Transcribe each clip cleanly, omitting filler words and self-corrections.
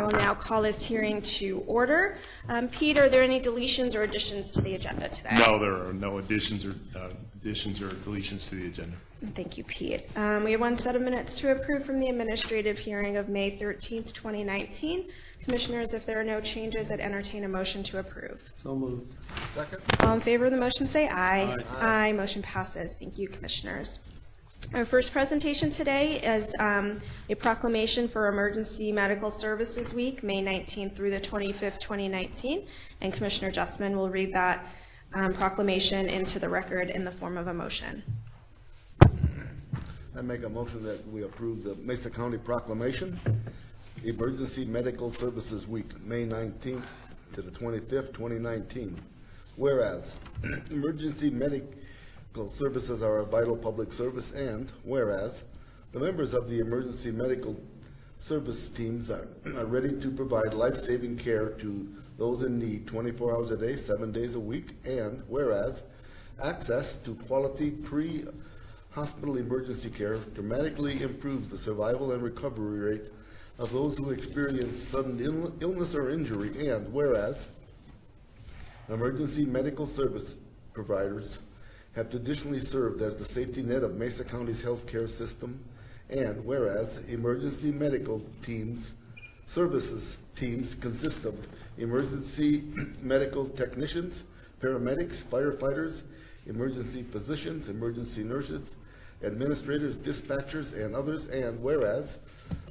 I will now call this hearing to order. Pete, are there any deletions or additions to the agenda today? No, there are no additions or deletions to the agenda. Thank you, Pete. We have one set of minutes to approve from the administrative hearing of May 13th, 2019. Commissioners, if there are no changes, I'd entertain a motion to approve. So moved. Second. All in favor of the motion say aye. Aye. Aye. Motion passes. Thank you, Commissioners. Our first presentation today is a proclamation for Emergency Medical Services Week, May 19th through the 25th, 2019. And Commissioner Justman will read that proclamation into the record in the form of a motion. I make a motion that we approve the Mesa County Proclamation, Emergency Medical Services Week, May 19th to the 25th, 2019. Whereas, emergency medical services are a vital public service, and whereas, the members of the emergency medical service teams are ready to provide life-saving care to those in need 24 hours a day, 7 days a week, and whereas, access to quality pre-hospital emergency care dramatically improves the survival and recovery rate of those who experience sudden illness or injury, and whereas emergency medical service providers have traditionally served as the safety net of Mesa County's healthcare system, and whereas emergency medical services teams consist of emergency medical technicians, paramedics, firefighters, emergency physicians, emergency nurses, administrators, dispatchers, and others, and whereas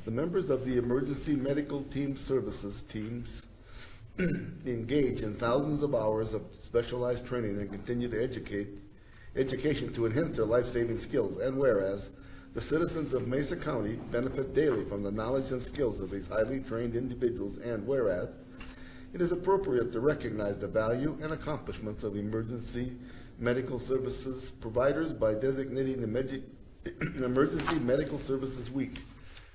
the members of the emergency medical services teams engage in thousands of hours of specialized training and continue to education to enhance their life-saving skills, and whereas the citizens of Mesa County benefit daily from the knowledge and skills of these highly trained individuals, and whereas it is appropriate to recognize the value and accomplishments of emergency medical services providers by designating Emergency Medical Services Week.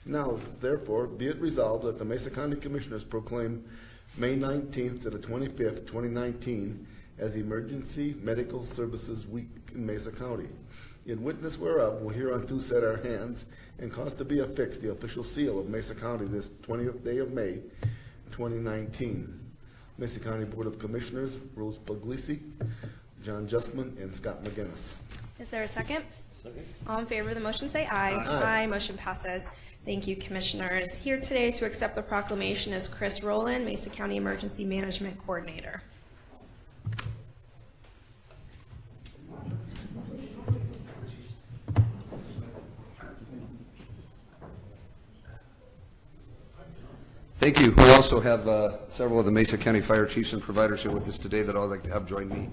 Now, therefore, be it resolved that the Mesa County Commissioners proclaim May 19th to the 25th, 2019 as Emergency Medical Services Week in Mesa County. In witness whereof, we'll hereunto set our hands and cause to be affixed the official seal of Mesa County this 20th day of May, 2019. Mesa County Board of Commissioners, Rose Puglisi, John Justman, and Scott McGinnis. Is there a second? Second. All in favor of the motion say aye. Aye. Motion passes. Thank you, Commissioners. Here today to accept the proclamation is Chris Rowland, Mesa County Emergency Management Coordinator. Thank you. We also have several of the Mesa County fire chiefs and providers here with us today that I'd like to have join me.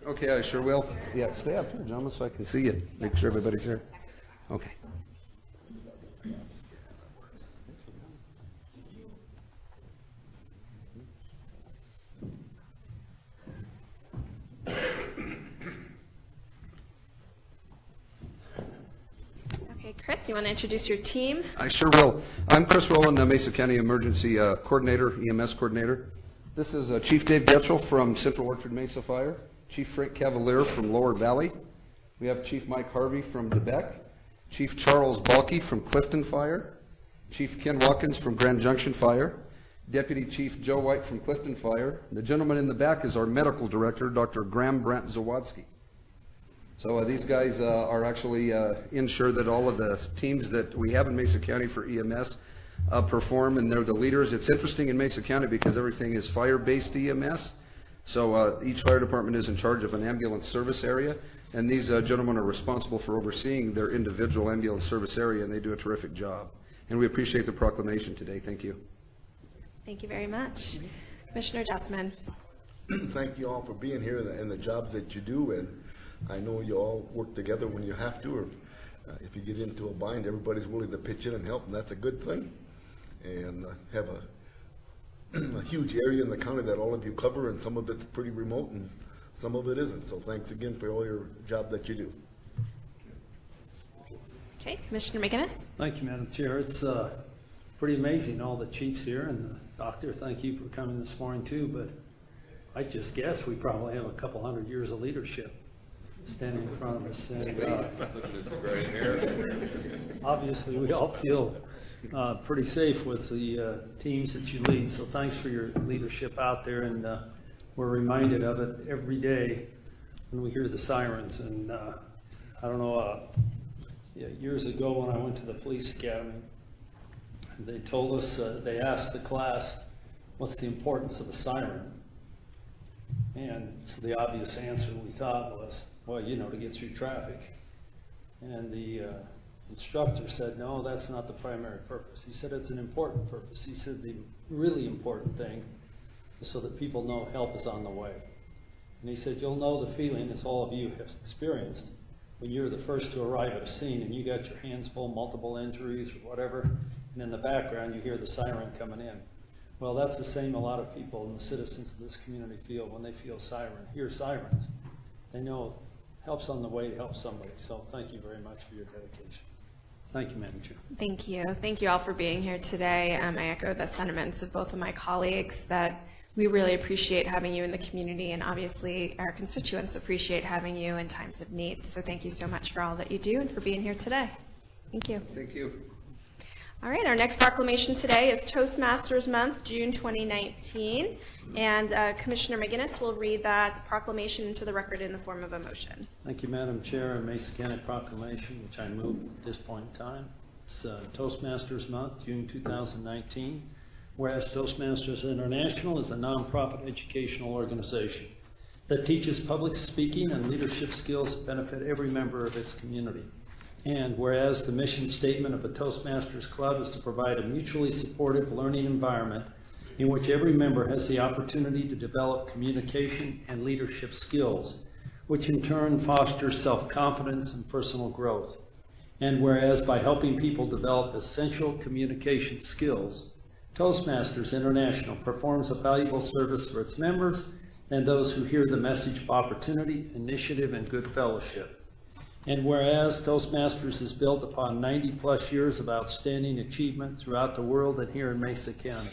Okay, I sure will. Yeah, stay up here, gentlemen, so I can see you. Make sure everybody's here. Okay. Okay, Chris, you want to introduce your team? I sure will. I'm Chris Rowland, Mesa County Emergency Coordinator, EMS Coordinator. This is Chief Dave Getchell from Central Orchard Mesa Fire, Chief Frank Cavalier from Lower Valley, We have Chief Mike Harvey from DeBeck, Chief Charles Balke from Clifton Fire, Chief Ken Watkins from Grand Junction Fire, Deputy Chief Joe White from Clifton Fire. The gentleman in the back is our medical director, Dr. Graham Brant Zawadski. So these guys are actually ensure that all of the teams that we have in Mesa County for EMS perform, and they're the leaders. It's interesting in Mesa County because everything is fire-based EMS. So each fire department is in charge of an ambulance service area, and these gentlemen are responsible for overseeing their individual ambulance service area, and they do a terrific job. And we appreciate the proclamation today. Thank you. Thank you very much. Commissioner Dustman. Thank you all for being here and the jobs that you do, and I know you all work together when you have to, or if you get into a bind, everybody's willing to pitch in and help, and that's a good thing. And have a huge area in the county that all of you cover, and some of it's pretty remote and some of it isn't. So thanks again for all your job that you do. Okay, Commissioner McGinnis. Thank you, Madam Chair. It's pretty amazing, all the chiefs here, and the doctor, thank you for coming this morning too, but I just guess we probably have a couple hundred years of leadership standing in front of us. And obviously we all feel pretty safe with the teams that you lead, so thanks for your leadership out there, and we're reminded of it every day when we hear the sirens. And I don't know, years ago when I went to the police academy, they told us, they asked the class, what's the importance of a siren? And so the obvious answer we thought was, well, you know, to get through traffic. And the instructor said, no, that's not the primary purpose. He said it's an important purpose. He said the really important thing is so that people know help is on the way. And he said, you'll know the feeling, as all of you have experienced, when you're the first to arrive at a scene and you got your hands full, multiple injuries or whatever, and in the background you hear the siren coming in. Well, that's the same a lot of people and the citizens of this community feel when they hear sirens. They know help's on the way to help somebody. So thank you very much for your dedication. Thank you, Madam Chair. Thank you. Thank you all for being here today. I echo the sentiments of both of my colleagues that we really appreciate having you in the community, and obviously our constituents appreciate having you in times of need. So thank you so much for all that you do and for being here today. Thank you. Thank you. All right, our next proclamation today is Toastmasters Month, June 2019. And Commissioner McGinnis will read that proclamation into the record in the form of a motion. Thank you, Madam Chair. A Mesa County proclamation, which I move at this point in time. It's Toastmasters Month, June 2019. Whereas Toastmasters International is a nonprofit educational organization that teaches public speaking and leadership skills that benefit every member of its community. And whereas the mission statement of a Toastmasters Club is to provide a mutually supportive learning environment in which every member has the opportunity to develop communication and leadership skills, which in turn fosters self-confidence and personal growth. And whereas by helping people develop essential communication skills, Toastmasters International performs a valuable service for its members and those who hear the message of opportunity, initiative, and good fellowship. And whereas Toastmasters is built upon 90-plus years of outstanding achievement throughout the world and here in Mesa County.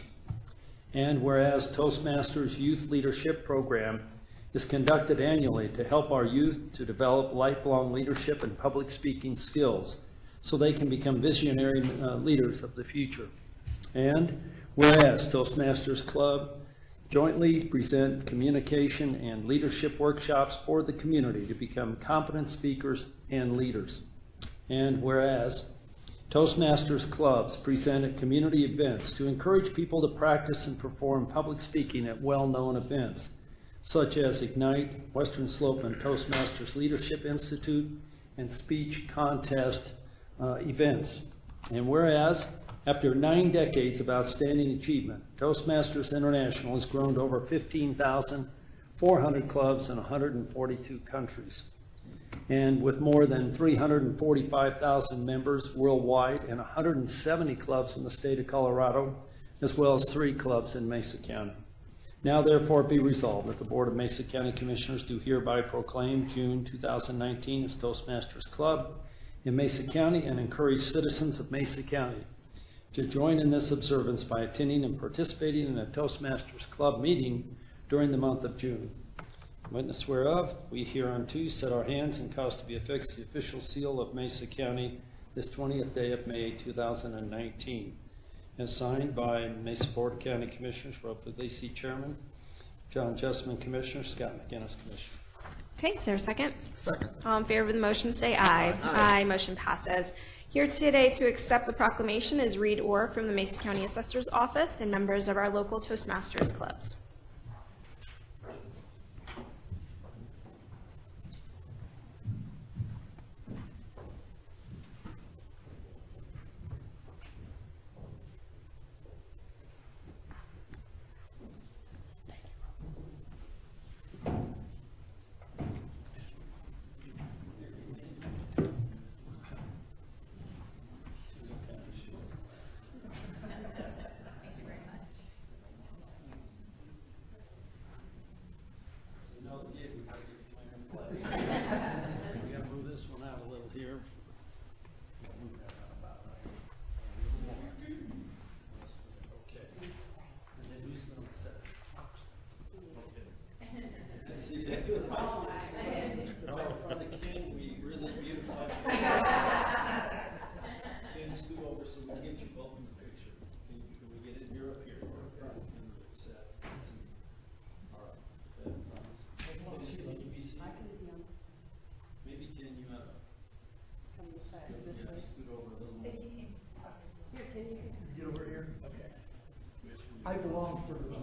And whereas Toastmasters Youth Leadership Program is conducted annually to help our youth to develop lifelong leadership and public speaking skills so they can become visionary leaders of the future. And whereas Toastmasters Club jointly present communication and leadership workshops for the community to become competent speakers and leaders. And whereas Toastmasters clubs present at community events to encourage people to practice and perform public speaking at well-known events, such as Ignite, Western Slope and Toastmasters Leadership Institute, and speech contest events. And whereas after 9 decades of outstanding achievement, Toastmasters International has grown to over 15,400 clubs in 142 countries. And with more than 345,000 members worldwide and 170 clubs in the state of Colorado, as well as 3 clubs in Mesa County. Now therefore be resolved that the Board of Mesa County Commissioners do hereby proclaim June 2019 as Toastmasters Club in Mesa County and encourage citizens of Mesa County to join in this observance by attending and participating in a Toastmasters Club meeting during the month of June. Witness whereof, we hereunto set our hands and cause to be affixed the official seal of Mesa County this 20th day of May 2019. And signed by Mesa Board of County Commissioners, Rob Puglisi, Chairman, John Justman, Commissioner, Scott McInnes, Commissioner. Okay, is there a second? Second. All in favor of the motion, say aye. Aye. Motion passes. Here today to accept the proclamation is Reed Orr from the Mesa County Assessor's Office and members of our local Toastmasters clubs. I belong for the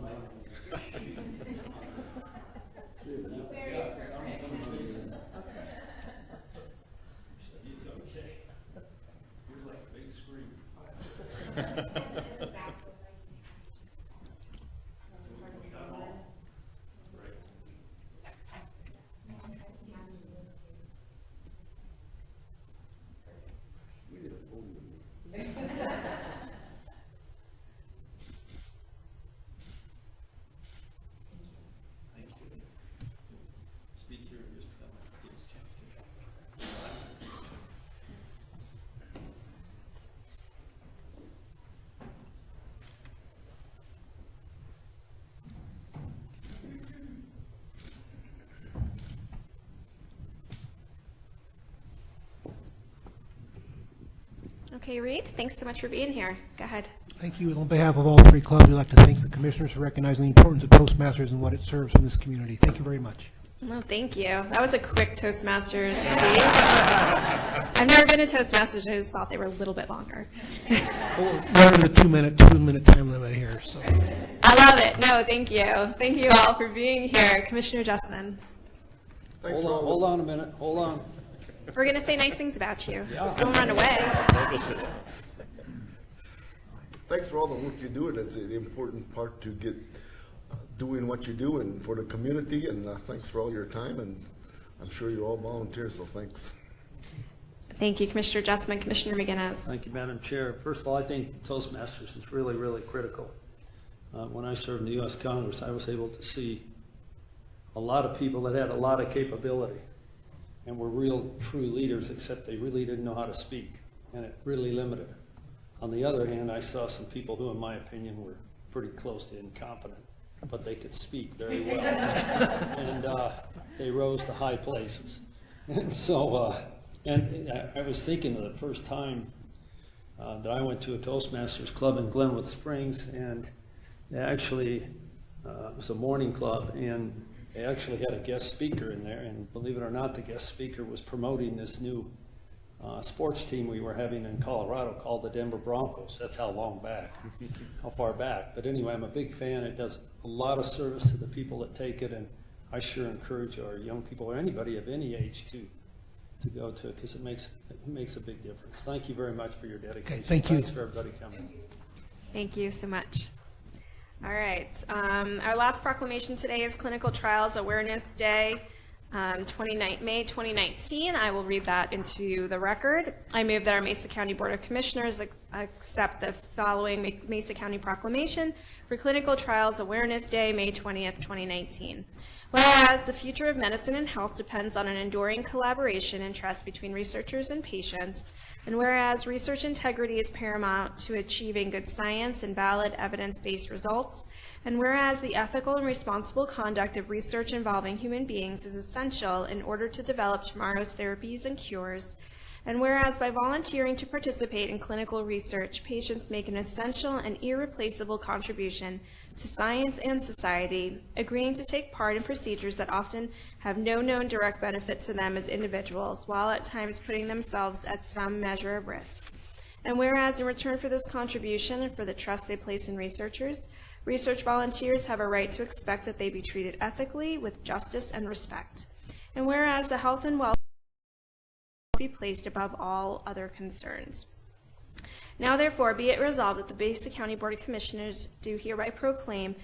Okay, Reed, thanks so much for being here. Go ahead. Thank you. On behalf of all three clubs, we'd like to thank the commissioners for recognizing the importance of Toastmasters and what it serves in this community. Thank you very much. No, thank you. That was a quick Toastmasters speech. I've never been to Toastmasters. I just thought they were a little bit longer. We're under the two-minute time limit here, so. I love it. No, thank you. Thank you all for being here. Commissioner Justman, Thanks Hold for on, all hold on a minute, hold on. we're going to say nice things about you. Just don't run away. Thanks for all the work you're doing. It's an important part to get doing what you do and for the community, and thanks for all your time, and I'm sure you're all volunteers, so thanks. Thank you, Commissioner Justman. Commissioner McInnes. Thank you, Madam Chair. First of all, I think Toastmasters is really, really critical. When I served in the U.S. Congress, I was able to see a lot of people that had a lot of capability and were real, true leaders, except they really didn't know how to speak, and it really limited. On the other hand, I saw some people who, in my opinion, were pretty close to incompetent, but they could speak very well, and they rose to high places. And so, I was thinking of the first time that I went to a Toastmasters club in Glenwood Springs, and they actually, it was a morning club, and they actually had a guest speaker in there, and believe it or not, the guest speaker was promoting this new sports team we were having in Colorado called the Denver Broncos. That's how far back. But anyway, I'm a big fan. It does a lot of service to the people that take it, and I sure encourage our young people or anybody of any age to go to it, because it makes a big difference. Thank you very much for your dedication. Okay, thank you. Thanks for everybody coming. Thank you so much. All right. Our last proclamation today is Clinical Trials Awareness Day, May 2019. I will read that into the record. I move that our Mesa County Board of Commissioners accept the following Mesa County proclamation for Clinical Trials Awareness Day, May 20th, 2019. Whereas the future of medicine and health depends on an enduring collaboration and trust between researchers and patients, And whereas research integrity is paramount to achieving good science and valid evidence-based results, and whereas the ethical and responsible conduct of research involving human beings is essential in order to develop tomorrow's therapies and cures, and whereas by volunteering to participate in clinical research, patients make an essential and irreplaceable contribution to science and society, agreeing to take part in procedures that often have no known direct benefit to them as individuals, while at times putting themselves at some measure of risk. And whereas in return for this contribution and for the trust they place in researchers, research volunteers have a right to expect that they be treated ethically with justice and respect. And whereas the health and welfare be placed above all other concerns. Now therefore be it resolved that the Mesa County Board of Commissioners do hereby proclaim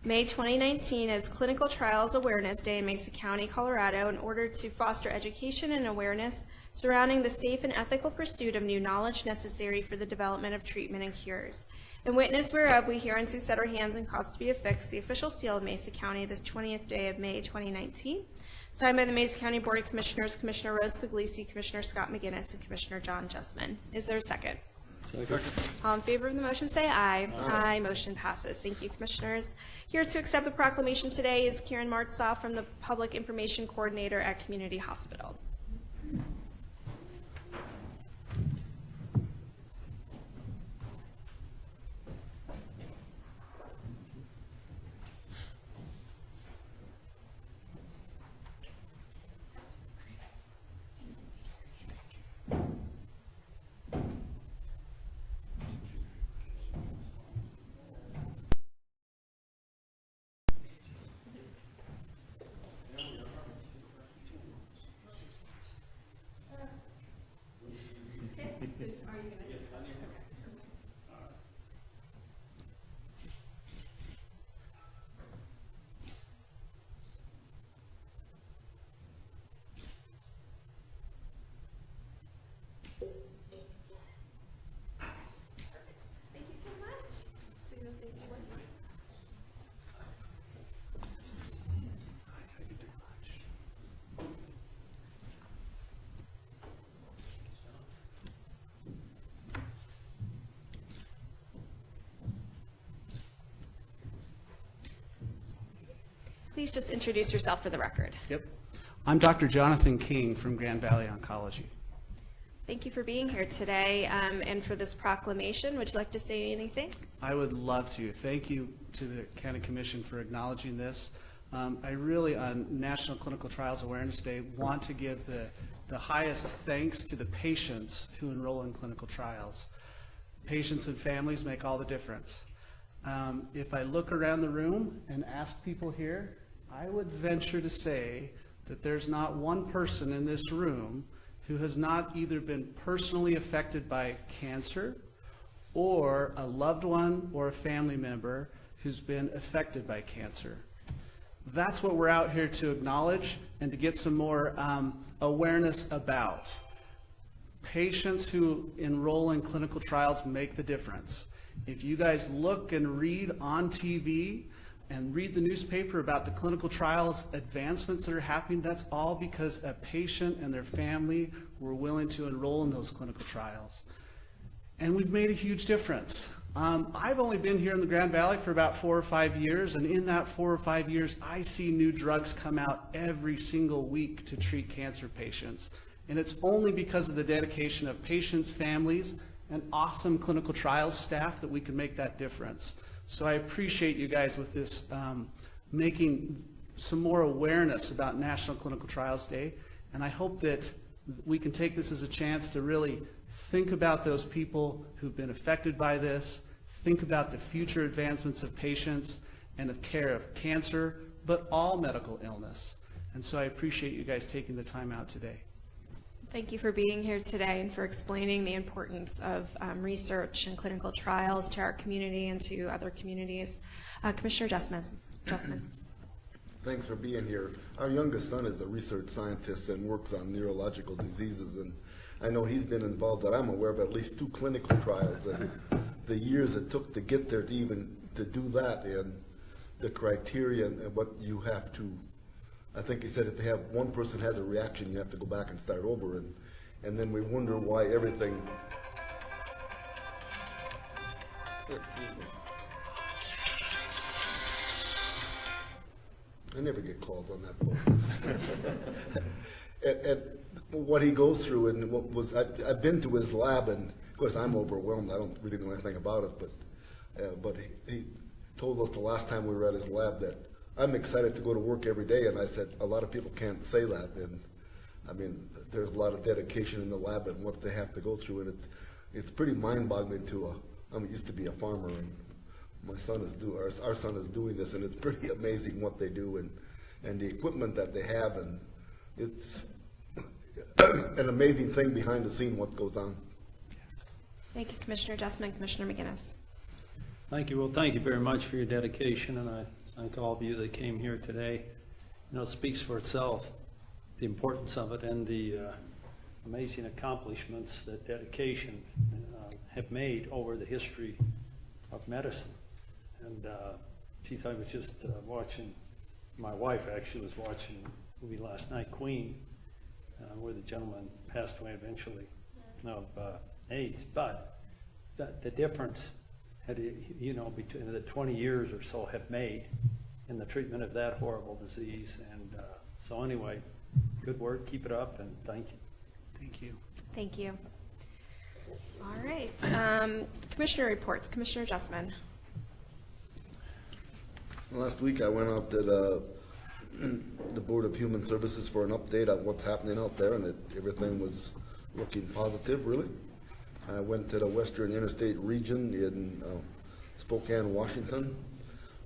May 2019 as Clinical Trials Awareness Day in Mesa County, Colorado, in order to foster education and awareness surrounding the safe and ethical pursuit of new knowledge necessary for the development of treatment and cures. In witness whereof we hereunto set our hands and cause to be affixed the official seal of Mesa County this 20th day of May 2019. Signed by the Mesa County Board of Commissioners, Commissioner Rose Puglisi, Commissioner Scott McGinnis, and Commissioner John Justman. Is there a second? Second. All in favor of the motion say aye. Aye. Motion passes. Thank you, Commissioners. Here to accept the proclamation today is Karen Martzoff from the Public Information Coordinator at Community Hospital. Please just introduce yourself for the record. Yep. I'm Dr. Jonathan King from Grand Valley Oncology. Thank you for being here today and for this proclamation. Would you like to say anything? I would love to. Thank you to the County Commission for acknowledging this. I really, on National Clinical Trials Awareness Day, want to give the highest thanks to the patients who enroll in clinical trials. Patients and families make all the difference. If I look around the room and ask people here, I would venture to say that there's not one person in this room who has not either been personally affected by cancer or a loved one or a family member who's been affected by cancer. That's what we're out here to acknowledge and to get some more awareness about. Patients who enroll in clinical trials make the difference. If you guys look and read on TV and read the newspaper about the clinical trials advancements that are happening, that's all because a patient and their family were willing to enroll in those clinical trials. And we've made a huge difference. I've only been here in the Grand Valley for about 4 or 5 years, and in that 4 or 5 years, I see new drugs come out every single week to treat cancer patients. And it's only because of the dedication of patients, families, and awesome clinical trials staff that we can make that difference. So I appreciate you guys with this, making some more awareness about National Clinical Trials Day. And I hope that we can take this as a chance to really think about those people who've been affected by this, think about the future advancements of patients and of care of cancer, but all medical illness. And so I appreciate you guys taking the time out today. Thank you for being here today and for explaining the importance of research and clinical trials to our community and to other communities. Commissioner Justman. Thanks for being here. Our youngest son is a research scientist and works on neurological diseases, and I know he's been involved, that I'm aware of, at least 2 clinical trials, and the years it took to get there to even to do that, and the criteria and what you have to, I think he said if they have one person has a reaction, you have to go back and start over, and and then we wonder why everything. Excuse me. I never get calls on that phone. and what he goes through, and what was I've been to his lab, and of course I'm overwhelmed. I don't really know anything about it, but he told us the last time we were at his lab that I'm excited to go to work every day, and I said a lot of people can't say that, and I mean there's a lot of dedication in the lab and what they have to go through, and it's pretty mind-boggling to I used to be a farmer, and my son is our son is doing this, and it's pretty amazing what they do and the equipment that they have, and it's an amazing thing behind the scene what goes on. Thank you, Commissioner Justman. Commissioner McGinnis. Thank you. Well, thank you very much for your dedication, and I thank all of you that came here today. You know, it speaks for itself, the importance of it, and the amazing accomplishments that dedication have made over the history of medicine. And geez, I was just watching, my wife actually was watching a movie last night, Queen, where the gentleman passed away eventually of AIDS. But the difference, you know, between the 20 years or so have made in the treatment of that horrible disease. And so anyway, good work, keep it up, and thank you. Thank you. Thank you. All right. Commissioner reports. Commissioner Justman. Last week I went out to the Board of Human Services for an update on what's happening out there, and everything was looking positive, really. I went to the Western Interstate region in Spokane, Washington,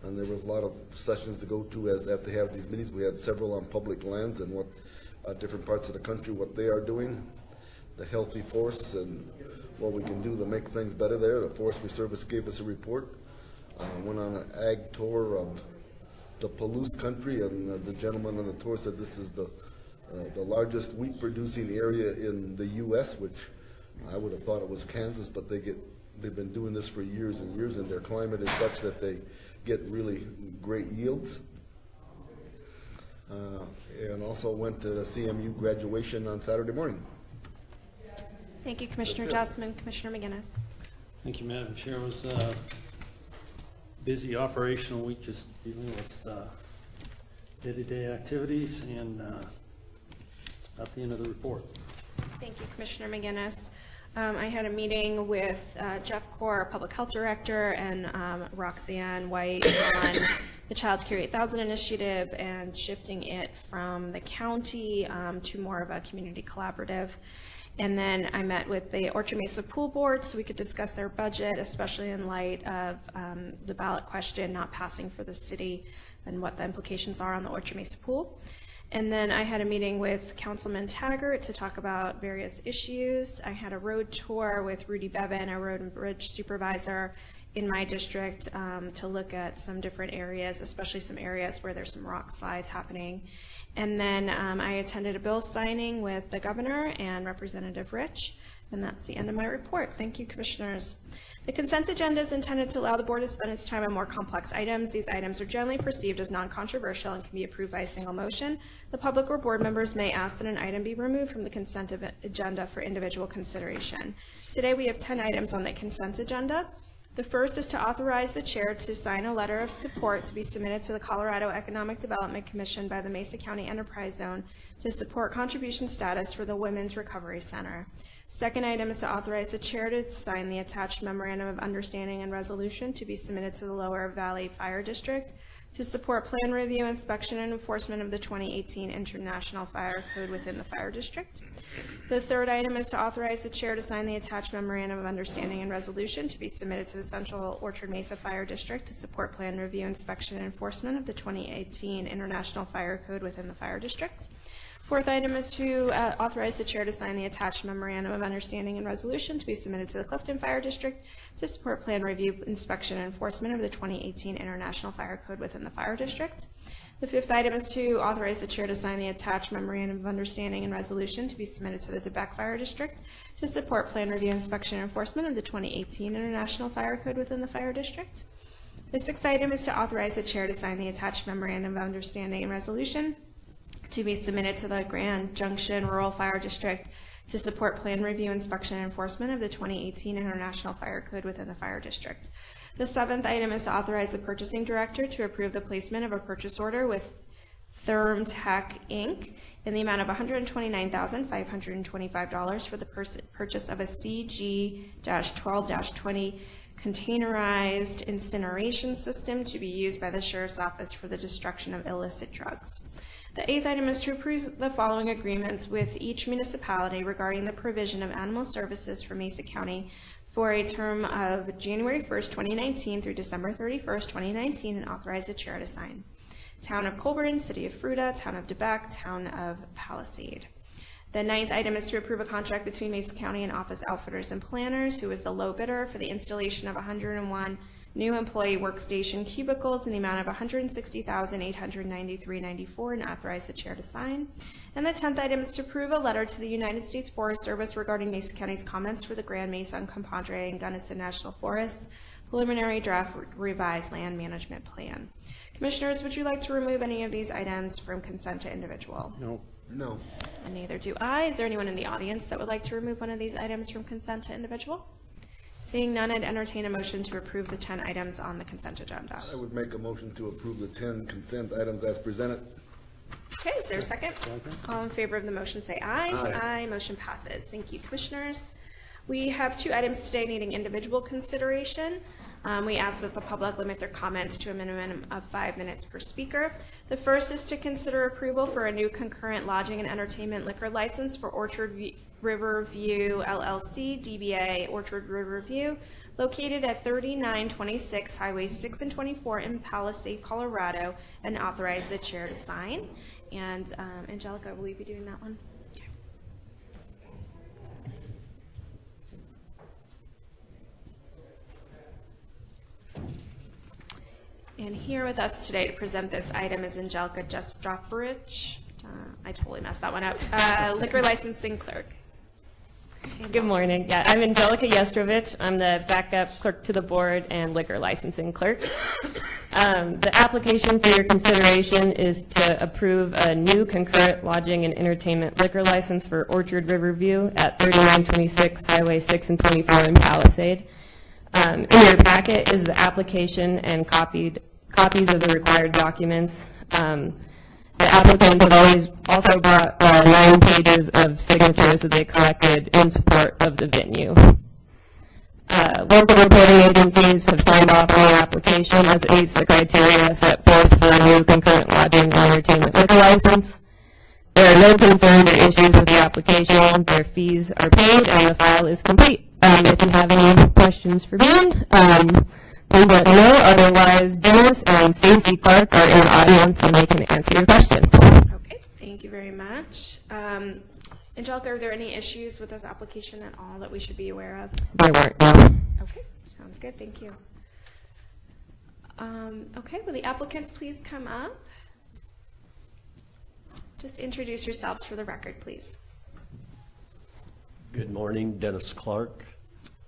and there was a lot of sessions to go to as they have these meetings. We had several on public lands and what different parts of the country, what they are doing, the healthy force, and what we can do to make things better there. The Forestry Service gave us a report. Went on an ag tour of the Palouse country, and the gentleman on the tour said this is the largest wheat producing area in the U.S., which I would have thought it was Kansas, but they've been doing this for years and years, and their climate is such that they get really great yields. And also went to the CMU graduation on Saturday morning. Thank you, Commissioner Justman. Commissioner McGinnis. Thank you, Madam Chair. It was a busy operational week, just dealing with day-to-day activities, and it's about the end of the report. Thank you, Commissioner McGinnis. I had a meeting with Jeff Core, Public Health Director, and Roxanne White on the Child Care 8000 initiative and shifting it from the county to more of a community collaborative. And then I met with the Orchard Mesa Pool Board so we could discuss their budget, especially in light of the ballot question not passing for the city and what the implications are on the Orchard Mesa Pool. And then I had a meeting with Councilman Taggart to talk about various issues. I had a road tour with Rudy Bevan, a road and bridge supervisor in my district, to look at some different areas, especially some areas where there's some rock slides happening. And then I attended a bill signing with the governor and Representative Rich, and that's the end of my report. Thank you, commissioners. The consent agenda is intended to allow the board to spend its time on more complex items. These items are generally perceived as non-controversial and can be approved by a single motion. The public or board members may ask that an item be removed from the consent agenda for individual consideration. Today we have 10 items on the consent agenda. The first is to authorize the chair to sign a letter of support to be submitted to the Colorado Economic Development Commission by the Mesa County Enterprise Zone to support contribution status for the Women's Recovery Center. Second item is to authorize the chair to sign the attached memorandum of understanding and resolution to be submitted to the Lower Valley Fire District to support plan review, inspection, and enforcement of the 2018 International Fire Code within the Fire District. The third item is to authorize the chair to sign the attached memorandum of understanding and resolution to be submitted to the Central Orchard Mesa Fire District to support plan review, inspection, and enforcement of the 2018 International Fire Code within the Fire District. Fourth item is to authorize the chair to sign the attached memorandum of understanding and resolution to be submitted to the Clifton Fire District to support plan review, inspection, and enforcement of the 2018 International Fire Code within the Fire District. The fifth item is to authorize the chair to sign the attached memorandum of understanding and resolution to be submitted to the DeBeck Fire District to support plan review, inspection, and enforcement of the 2018 International Fire Code within the Fire District. The sixth item is to authorize the chair to sign the attached memorandum of understanding and resolution to be submitted to the Grand Junction Rural Fire District to support plan review, inspection, and enforcement of the 2018 International Fire Code within the fire district. The 7th item is to authorize the purchasing director to approve the placement of a purchase order with Therm Tech, Inc. in the amount of $129,525 for the purchase of a CG-12-20 containerized incineration system to be used by the Sheriff's Office for the destruction of illicit drugs. The 8th item is to approve the following agreements with each municipality regarding the provision of animal services for Mesa County for a term of January 1st, 2019 through December 31st, 2019, and authorize the chair to sign. Town of Colburn, City of Fruita, Town of DeBeck, Town of Palisade. The 9th item is to approve a contract between Mesa County and Office Outfitters and Planners, who is the low bidder, for the installation of 101 new employee workstation cubicles in the amount of $160,893.94, and authorize the chair to sign. And the 10th item is to approve a letter to the United States Forest Service regarding Mesa County's comments for the Grand Mesa and Compadre and Gunnison National Forests preliminary draft revised land management plan. Commissioners, would you like to remove any of these items from consent to individual? No. No. And neither do I. Is there anyone in the audience that would like to remove one of these items from consent to individual? Seeing none, I'd entertain a motion to approve the 10 items on the consent agenda. I would make a motion to approve the 10 consent items as presented. Okay, is there a second? Second. All in favor of the motion say aye. Aye. Motion passes. Thank you, commissioners. We have 2 items today needing individual consideration. We ask that the public limit their comments to a minimum of 5 minutes per speaker. The first is to consider approval for a new concurrent lodging and entertainment liquor license for Orchard River View LLC, DBA Orchard River View, located at 3926 Highway 6 and 24 in Palisade, Colorado, and authorize the chair to sign. And Angelica, will you be doing that one? Okay. And here with us today to present this item is Angelica Jestroferich. I totally messed that one up. Liquor licensing clerk. Good morning. Yeah, I'm Angelica Jestrovich. I'm the backup clerk to the board and liquor licensing clerk. The application for your consideration is to approve a new concurrent lodging and entertainment liquor license for Orchard Riverview at 3926 Highway 6 and 24 in Palisade. In your packet is the application and copies of the required documents. The applicant has also brought 9 pages of signatures that they collected in support of the venue. Local reporting agencies have signed off on the application as it meets the criteria set forth for a new concurrent lodging and entertainment liquor license. There are no concerns or issues with the application. Their fees are paid and the file is complete. If you have any questions for me, please let me know. Otherwise, Dennis and Stacey Clark are in the audience and they can answer your questions. Okay, thank you very much. Angelica, are there any issues with this application at all that we should be aware of? There weren't, no. Okay, sounds good, thank you. Okay, will the applicants please come up? Just introduce yourselves for the record, please. Good morning, Dennis Clark.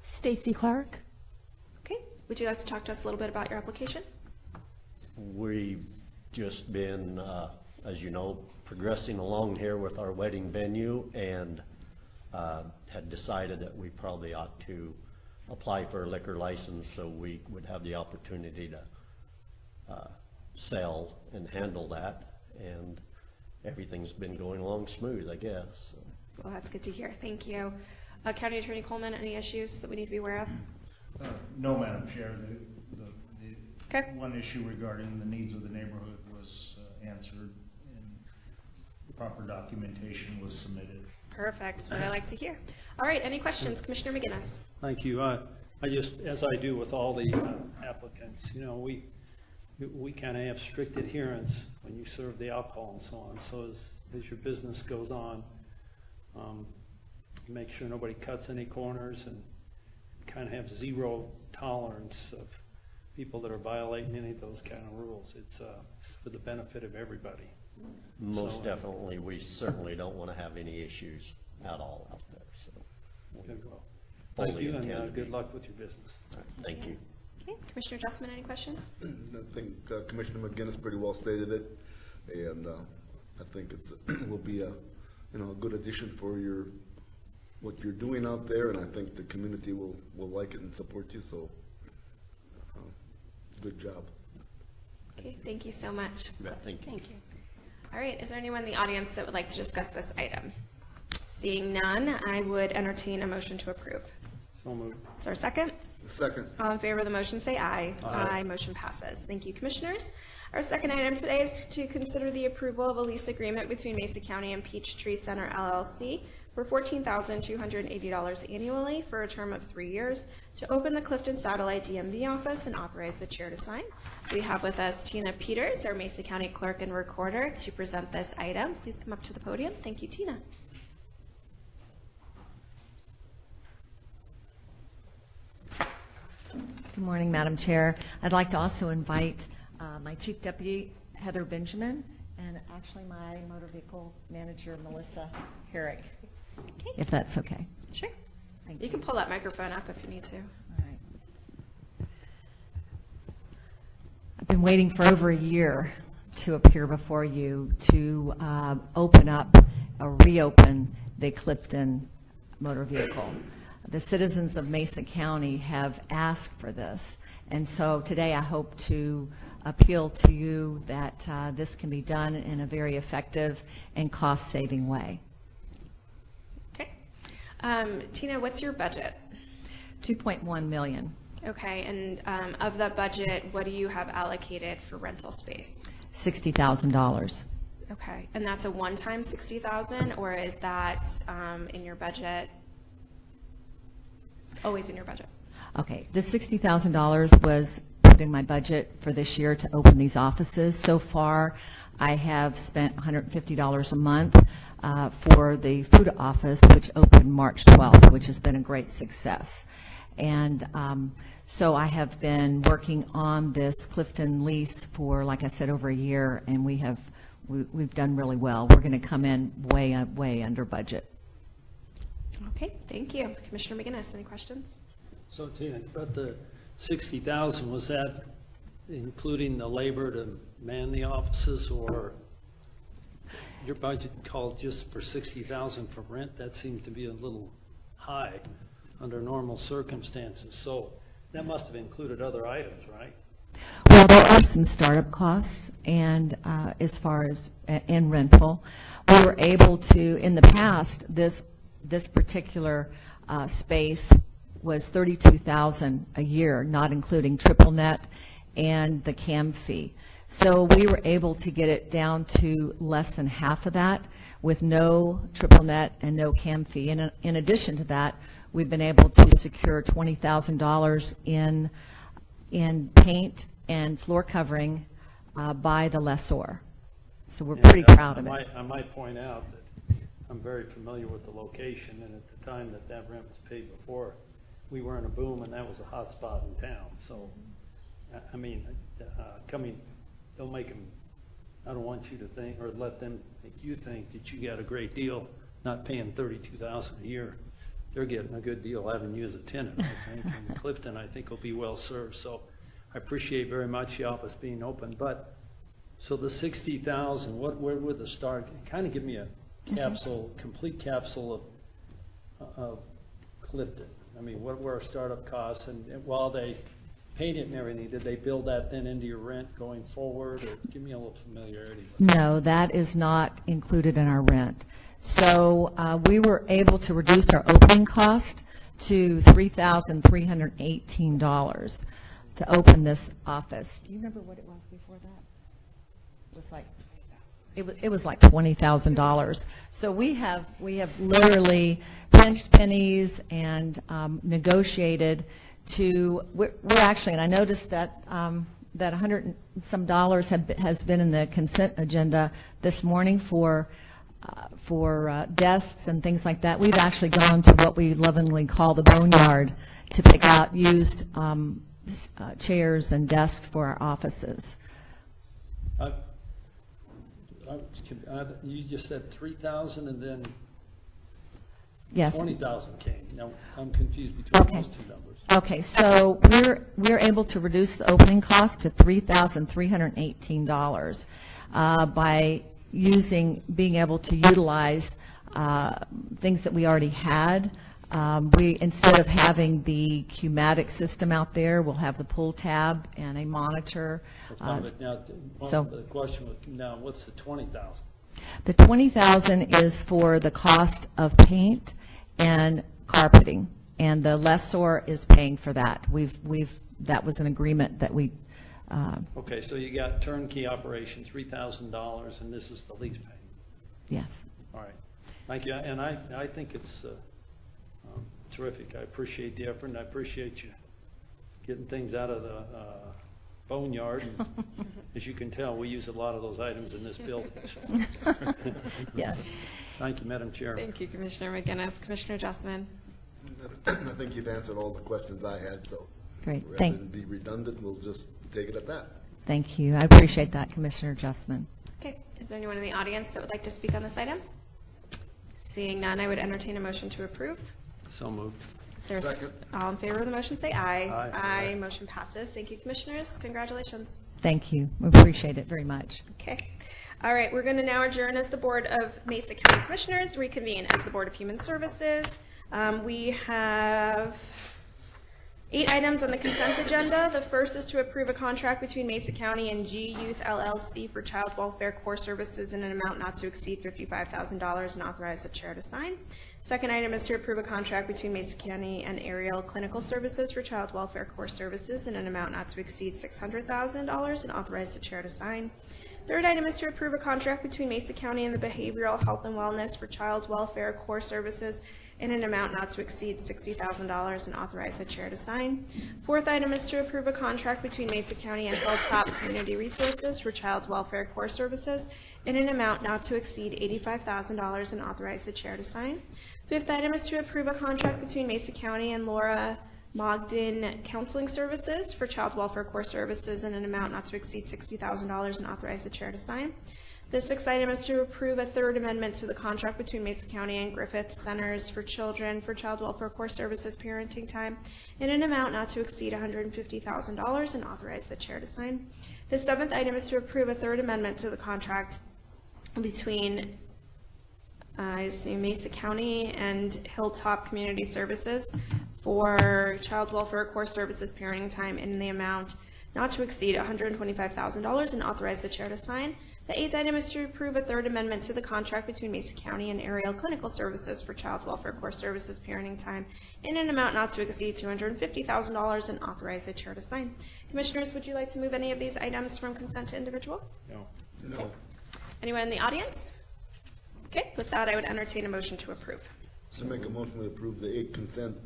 Stacy Clark. Okay, would you like to talk to us a little bit about your application? We've just been, as you know, progressing along here with our wedding venue and had decided that we probably ought to apply for a liquor license so we would have the opportunity to sell and handle that. And everything's been going along smooth, I guess. So. Well, that's good to hear. Thank you. County Attorney Coleman, any issues that we need to be aware of? No, Madam Chair. The Okay. one issue regarding the needs of the neighborhood was answered and the proper documentation was submitted. Perfect. That's what I like to hear. All right, any questions? Commissioner McGinnis. Thank you. I just, as I do with all the applicants, you know, we kind of have strict adherence when you serve the alcohol and so on. So as your business goes on, make sure nobody cuts any corners and kind of have zero tolerance of people that are violating any of those kind of rules. It's for the benefit of everybody. Most definitely, we certainly don't want to have any issues at all out there. So, Good. Well, thank you, and good luck with your business. Right, thank you. Okay, Commissioner Justman, any questions? I think Commissioner McGinnis pretty well stated it, and I think it's will be a good addition for your what you're doing out there, and I think the community will like it and support you, so good job. Okay, thank you so much. Thank you. All right, is there anyone in the audience that would like to discuss this item? Seeing none, I would entertain a motion to approve. So moved. Is there a second? Second. All in favor of the motion, say aye. Aye. Motion passes. Thank you, Commissioners. Our second item today is to consider the approval of a lease agreement between Mesa County and Peachtree Center LLC for $14,280 annually for a term of 3 years to open the Clifton Satellite DMV office and authorize the chair to sign. We have with us Tina Peters, our Mesa County Clerk and Recorder, to present this item. Please come up to the podium. Thank you, Tina. Good morning, Madam Chair. I'd like to also invite my Chief Deputy, Heather Benjamin, and actually my motor vehicle manager, Melissa Herrick, if that's okay. Sure. Thank You can pull that microphone up if you need to. All right. I've been waiting for over a year to appear before you to open up or reopen the Clifton motor vehicle. The citizens of Mesa County have asked for this, and so today I hope to appeal to you that this can be done in a very effective and cost-saving way. Okay. Tina, what's your budget? $2.1 million. Okay, and of that budget, what do you have allocated for rental space? $60,000. Okay, and that's a one-time $60,000, or is that in your budget? Always in your budget. Okay, the $60,000 was put in my budget for this year to open these offices. So far, I have spent $150 a month for the food office, which opened March 12th, which has been a great success. And so I have been working on this Clifton lease for, like I said, over a year, and we've done really well. We're going to come in way under budget. Okay, thank you. Commissioner McGinnis, any questions? So Tina, but the 60,000, was that including the labor to man the offices, or your budget called just for 60,000 for rent? That seemed to be a little high under normal circumstances. So that must have included other items, right? Well, there are some startup costs, and as far as in rental, we were able to, in the past, this particular space was $32,000 a year, not including triple net and the CAM fee. So we were able to get it down to less than half of that with no triple net and no CAM fee. And in addition to that, we've been able to secure $20,000 in paint and floor covering by the lessor. So we're pretty proud of it. I might point out that I'm very familiar with the location, and at the time that rent was paid before, we were in a boom, and that was a hot spot in town. So, I mean, don't make them, I don't want you to think, or let them make you think that you got a great deal not paying $32,000 a year. They're getting a good deal having you as a tenant, I think, and Clifton, I think, will be well served. So I appreciate very much the office being open. But, so the 60,000, where would the start? Kind of give me a capsule, complete capsule of Clifton. I mean, what were our startup costs, and while they paid it and everything, did they build that then into your rent going forward, or give me a little familiarity with that? No, that is not included in our rent. So we were able to reduce our opening cost to $3,318 to open this office. Do you remember what it was before that? It was like it was like $20,000. So we have literally pinched pennies and negotiated to. We're actually, and I noticed that that $100 and some has been in the consent agenda this morning for desks and things like that. We've actually gone to what we lovingly call the boneyard to pick out used chairs and desks for our offices. You just said 3,000 and then Yes. 20,000 came. Now, I'm confused between those two numbers. Okay, so we're able to reduce the opening cost to $3,318 by being able to utilize things that we already had. We, instead of having the Q-matic system out there, we'll have the pull tab and a monitor. Now, So- the question would come down, what's the 20,000? The 20,000 is for the cost of paint and carpeting, and the lessor is paying for that. That was an agreement that we, Okay, so you got turnkey operation, $3,000, and this is the lease payment. yes. All right, thank you, and I think it's terrific. I appreciate the effort, and I appreciate you getting things out of the boneyard. And as you can tell, we use a lot of those items in this building. So. Yes. Thank you, Madam Chair. Thank you, Commissioner McGinnis. Commissioner Justman. I think you've answered all the questions I had, so. Great. Rather than be redundant, we'll just take it at that. Thank you. I appreciate that, Commissioner Justman. Okay, is there anyone in the audience that would like to speak on this item? Seeing none, I would entertain a motion to approve. So moved. Is there a Second. All in favor of the motion, say aye. Aye. Aye. Motion passes. Thank you, Commissioners. Congratulations. Thank you. We appreciate it very much. Okay. All right, we're going to now adjourn as the Board of Mesa County Commissioners, reconvene as the Board of Human Services. We have 8 items on the consent agenda. The first is to approve a contract between Mesa County and G Youth LLC for child welfare core services in an amount not to exceed $55,000 and authorize the chair to sign. Second item is to approve a contract between Mesa County and Aerial Clinical Services for child welfare core services in an amount not to exceed $600,000 and authorize the chair to sign. Third item is to approve a contract between Mesa County and the Behavioral Health and Wellness for child welfare core services in an amount not to exceed $60,000 and authorize the chair to sign. Fourth item is to approve a contract between Mesa County and Hilltop Community Resources for child welfare core services in an amount not to exceed $85,000 and authorize the chair to sign. Fifth item is to approve a contract between Mesa County and Laura Mogden Counseling Services for child welfare core services in an amount not to exceed $60,000 and authorize the chair to sign. The sixth item is to approve a third amendment to the contract between Mesa County and Griffith Centers for Children for child welfare core services parenting time in an amount not to exceed $150,000 and authorize the chair to sign. The seventh item is to approve a third amendment to the contract between Mesa County and Hilltop Community Services for child welfare core services parenting time in the amount not to exceed $125,000 and authorize the chair to sign. The eighth item is to approve a third amendment to the contract between Mesa County and Aerial Clinical Services for child welfare core services parenting time in an amount not to exceed $250,000 and authorize the chair to sign. Commissioners, would you like to move any of these items from consent to individual? No. No. Anyone in the audience? Okay, with that, I would entertain a motion to approve. To make a motion to approve the 8 consent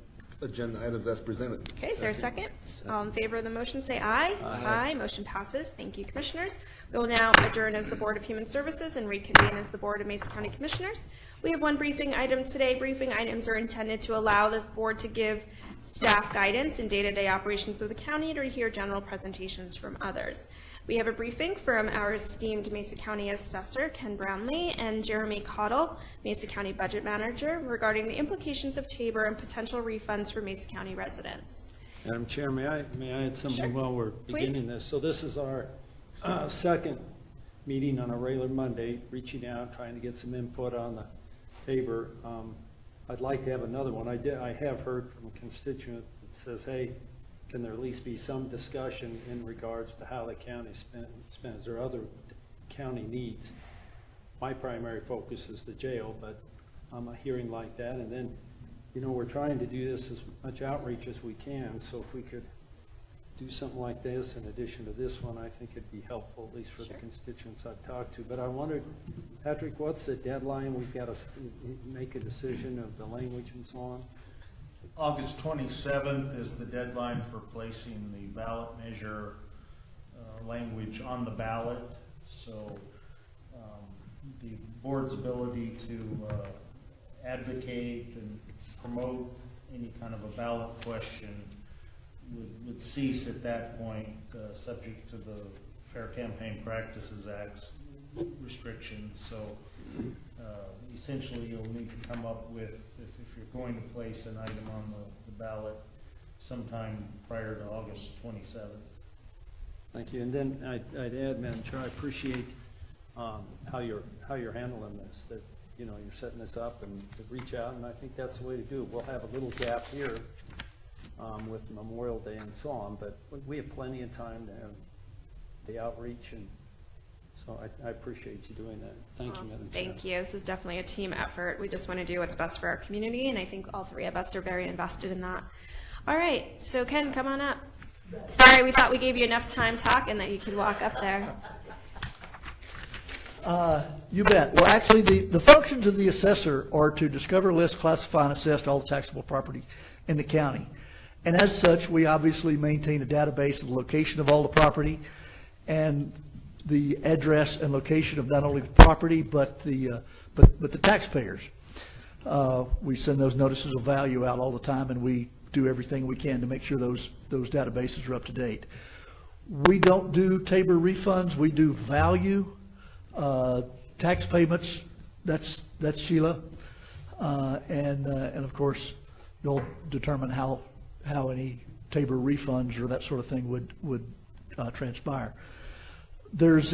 agenda items as presented. Okay, is there a second? All in favor of the motion, say aye. Aye. Motion passes. Thank you, Commissioners. We will now adjourn as the Board of Human Services and reconvene as the Board of Mesa County Commissioners. We have one briefing item today. Briefing items are intended to allow this board to give staff guidance in day-to-day operations of the county or to hear general presentations from others. We have a briefing from our esteemed Mesa County Assessor, Ken Brownlee, and Jeremy Cottle, Mesa County Budget Manager, regarding the implications of Tabor and potential refunds for Mesa County residents. Madam Chair, may I add something Sure. while we're Please. beginning this? So this is our second meeting on a regular Monday, reaching out, trying to get some input on the Tabor. I'd like to have another one. I have heard from a constituent that says, hey, can there at least be some discussion in regards to how the county spends or other county needs? My primary focus is the jail, but I'm a hearing like that. And then, you know, we're trying to do this as much outreach as we can. So if we could do something like this in addition to this one, I think it'd be helpful, at least for the constituents I've talked to. But I wondered, Patrick, what's the deadline? We've got to make a decision of the language and so on. August 27th is the deadline for placing the ballot measure language on the ballot. So the board's ability to advocate and promote any kind of a ballot question would cease at that point, subject to the Fair Campaign Practices Act's restrictions. So essentially you'll need to come up with, if you're going to place an item on the ballot sometime prior to August 27th. Thank you. And then I'd add, Madam Chair, I appreciate how you're handling this. That you're setting this up and to reach out, and I think that's the way to do it. We'll have a little gap here with Memorial Day and so on, but we have plenty of time to have the outreach, and so I appreciate you doing that. Thank you, Madam Chair. Thank you. This is definitely a team effort. We just want to do what's best for our community, and I think all three of us are very invested in that. All right, so Ken, come on up. Sorry, we thought we gave you enough time talking that you could walk up there. You bet. Well, actually, the functions of the assessor are to discover, list, classify, and assess all the taxable property in the county. And as such, we obviously maintain a database of the location of all the property and the address and location of not only the property, but the taxpayers. We send those notices of value out all the time, and we do everything we can to make sure those databases are up to date. We don't do Tabor refunds. We do value. Tax payments, that's Sheila. And of course, you'll determine how any Tabor refunds or that sort of thing would transpire. There's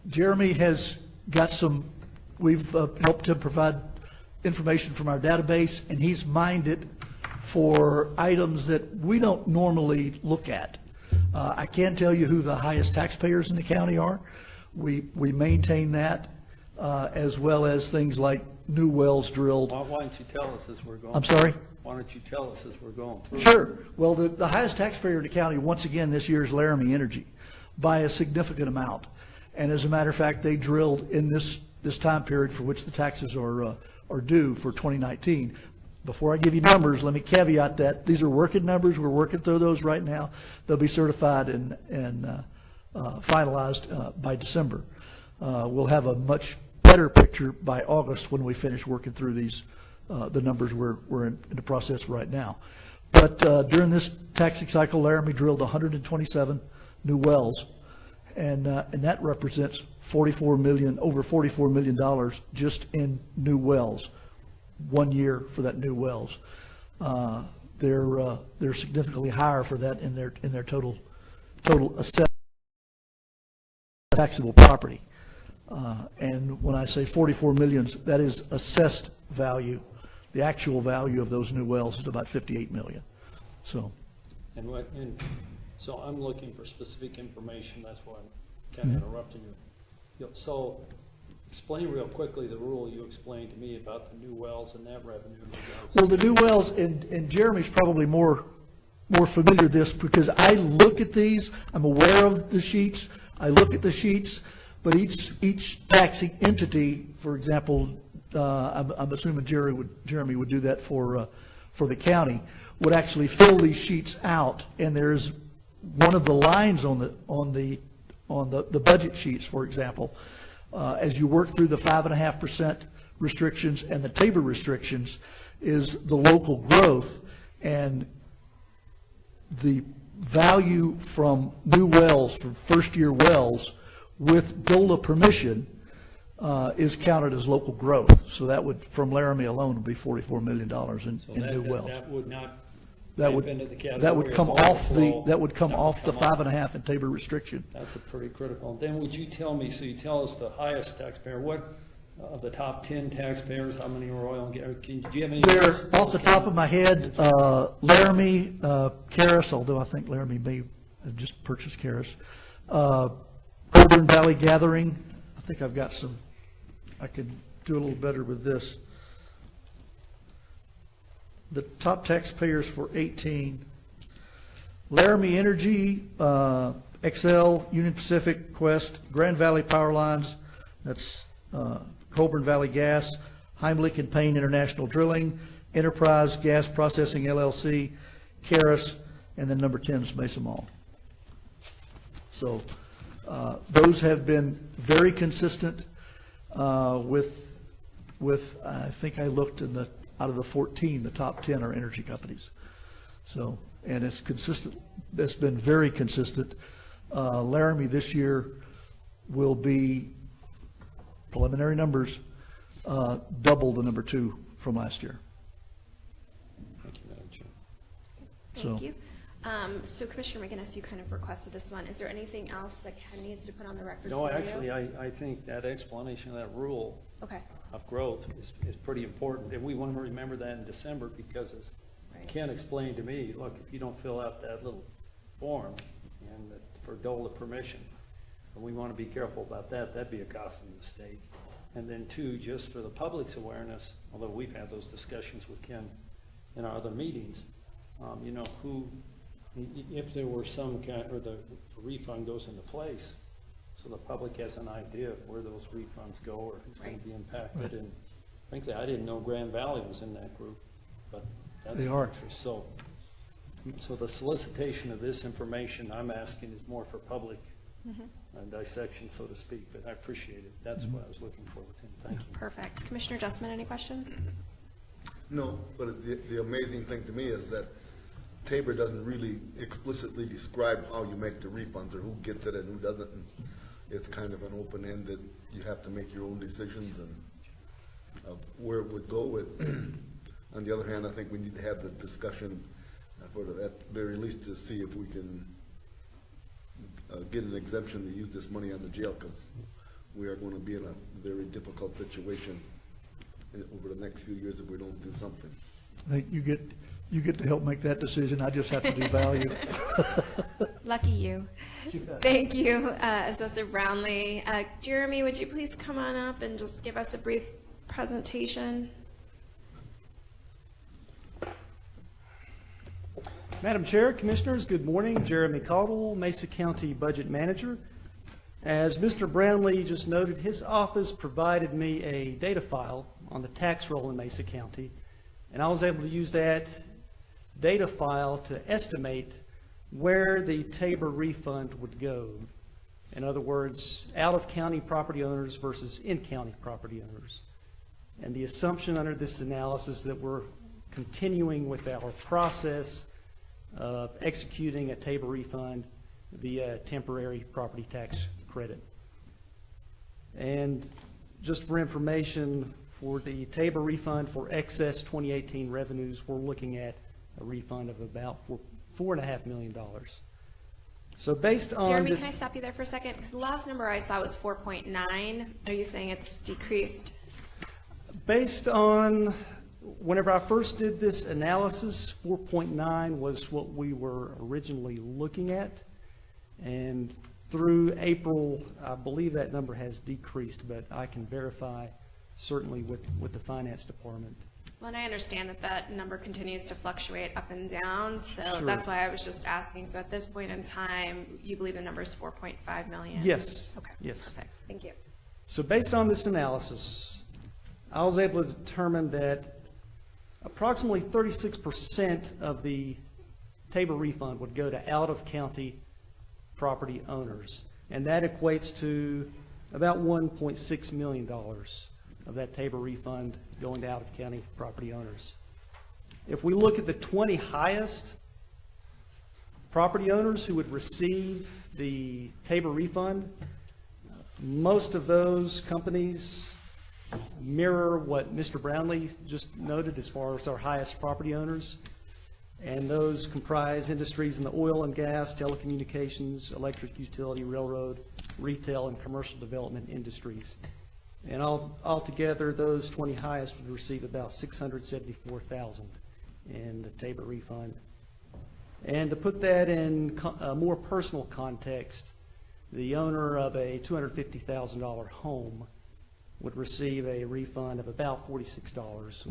Jeremy has got we've helped him provide information from our database, and he's mined it for items that we don't normally look at. I can tell you who the highest taxpayers in the county are. We maintain that, as well as things like new wells drilled. Why don't you tell us as we're going? I'm sorry? Why don't you tell us as we're going through? Sure. Well, the highest taxpayer in the county, once again, this year is Laramie Energy by a significant amount. And as a matter of fact, they drilled in this time period for which the taxes are due for 2019. Before I give you numbers, let me caveat that these are working numbers. We're working through those right now. They'll be certified and finalized by December. We'll have a much better picture by August when we finish working through these, the numbers we're in the process right now. But during this taxing cycle, Laramie drilled 127 new wells, and that represents over $44 million just in new wells. 1 year for that new wells. They're significantly higher for that in their total assessed taxable property. And when I say 44 million, that is assessed value. The actual value of those new wells is about 58 million. So. And so I'm looking for specific information. That's why I'm kind of interrupting you. So explain real quickly the rule you explained to me about the new wells and that revenue. Well, the new wells, and Jeremy's probably more familiar with this because I look at these. I'm aware of the sheets. I look at the sheets, but each taxing entity, for example, I'm assuming Jeremy would do that for the county, would actually fill these sheets out, and there's one of the lines on the budget sheets, for example. As you work through the 5.5% restrictions and the Tabor restrictions, is the local growth, and the value from new wells, from first-year wells, with DOLA permission, is counted as local growth. So that would, from Laramie alone, would be $44 million in new wells. That would not that would come off the 5.5 and Tabor restriction. That's a pretty critical. Then would you tell me, so you tell us the highest taxpayer, what of the top 10 taxpayers, how many are oil and gas? Do you have any? They're off the top of my head, Laramie, Karis, although I think Laramie may have just purchased Karis, Colburn Valley Gathering. I think I've got some, I could do a little better with this. The top taxpayers for 18, Laramie Energy, XL, Union Pacific, Quest, Grand Valley Power Lines, that's Colburn Valley Gas, Heimlich and Payne International Drilling, Enterprise Gas Processing LLC, Karis, and then number 10 is Mesa Mall. So those have been very consistent with I think I looked in the out of the 14, the top 10 are energy companies. So, and it's consistent. It's been very consistent. Laramie this year will be, preliminary numbers, double the number 2 from last year. Thank you, Madam Chair. Thank you. So Commissioner McGinnis, you kind of requested this one. Is there anything else that Ken needs to put on the record No, for you? actually, I think that explanation of that rule Okay. of growth is pretty important. And we want to remember that in December because as Right. Ken explained to me, look, if you don't fill out that little form and for dole of permission, and we want to be careful about that, that'd be a cost in the state. And then two, just for the public's awareness, although we've had those discussions with Ken in our other meetings, you know, if there were some kind, or the refund goes into place, so the public has an idea of where those refunds go or who's going to be impacted. And frankly, I didn't know Grand Valley was in that group, but that's They are. interest. So the solicitation of this information I'm asking is more for public dissection, so to speak, but I appreciate it. That's what I was looking for with him. Thank you. Perfect. Commissioner Justman, any questions? No, but the amazing thing to me is that Tabor doesn't really explicitly describe how you make the refunds or who gets it and who doesn't. And it's kind of an open-ended, you have to make your own decisions and of where it would go. On the other hand, I think we need to have the discussion for the, at the very least to see if we can get an exemption to use this money on the jail, because we are going to be in a very difficult situation over the next few years if we don't do something. I think you get to help make that decision. I just have to do value. Lucky you. Thank you, Assessor Brownlee. Jeremy, would you please come on up and just give us a brief presentation? Madam Chair, Commissioners, good morning. Jeremy Caudle, Mesa County Budget Manager. As Mr. Brownlee just noted, his office provided me a data file on the tax roll in Mesa County, and I was able to use that data file to estimate where the Tabor refund would go. In other words, out-of-county property owners versus in-county property owners. And the assumption under this analysis that we're continuing with our process of executing a Tabor refund via temporary property tax credit. And just for information, for the Tabor refund for excess 2018 revenues, we're looking at a refund of about $4.5 million. So based on Jeremy, this, can I stop you there for a second? Because the last number I saw was 4.9. Are you saying it's decreased? based on whenever I first did this analysis, 4.9 was what we were originally looking at. And through April, I believe that number has decreased, but I can verify certainly with the finance department. Well, and I understand that that number continues to fluctuate up and down, so Sure. that's why I was just asking. So at this point in time, you believe the number is 4.5 million? Yes. Okay. Yes. Perfect. Thank you. So based on this analysis, I was able to determine that approximately 36% of the Tabor refund would go to out-of-county property owners, and that equates to about $1.6 million of that Tabor refund going to out-of-county property owners. If we look at the 20 highest property owners who would receive the Tabor refund, most of those companies mirror what Mr. Brownlee just noted as far as our highest property owners. And those comprise industries in the oil and gas, telecommunications, electric utility, railroad, retail, and commercial development industries. And altogether, those 20 highest would receive about $674,000 in the Tabor refund. And to put that in a more personal context, the owner of a $250,000 home would receive a refund of about $46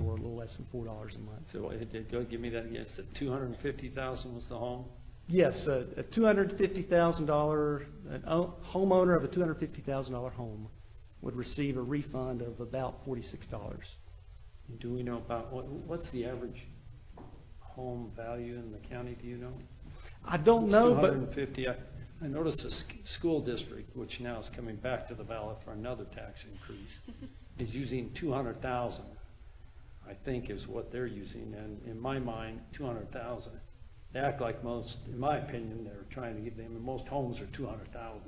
or a little less than $4 a month. So go give me that again. So 250,000 was the home? Yes, a $250,000, a homeowner of a $250,000 home would receive a refund of about $46. Do we know about, what's the average home value in the county, do you know? I don't know, but 250. I noticed a school district, which now is coming back to the ballot for another tax increase, is using 200,000, I think is what they're using. And in my mind, 200,000, they act like most, in my opinion, they're trying to get them, and most homes are 200,000.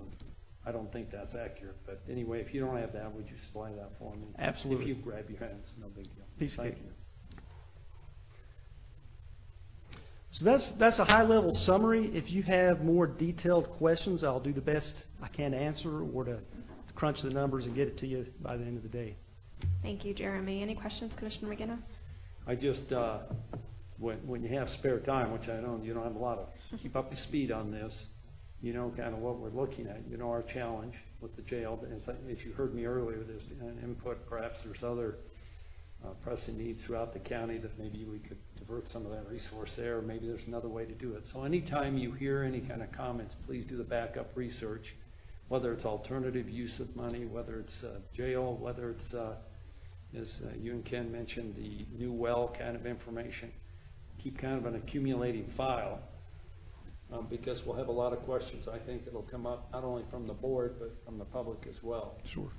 I don't think that's accurate, but anyway, if you don't have that, would you supply that for me? Absolutely. If you grab your hands, no big deal. Piece of Thank cake. you. So that's a high-level summary. If you have more detailed questions, I'll do the best I can to answer or to crunch the numbers and get it to you by the end of the day. Thank you, Jeremy. Any questions, Commissioner McGinnis? I just, when you have spare time, which I know you don't have a lot of, keep up to speed on this, you know, kind of what we're looking at, you know, our challenge with the jail. As you heard me earlier, there's an input, perhaps there's other pressing needs throughout the county that maybe we could divert some of that resource there, or maybe there's another way to do it. So anytime you hear any kind of comments, please do the backup research, whether it's alternative use of money, whether it's jail, whether it's, as you and Ken mentioned, the new well kind of information. Keep kind of an accumulating file, because we'll have a lot of questions, I think, that'll come up not only from the board, but from the public as well. Sure.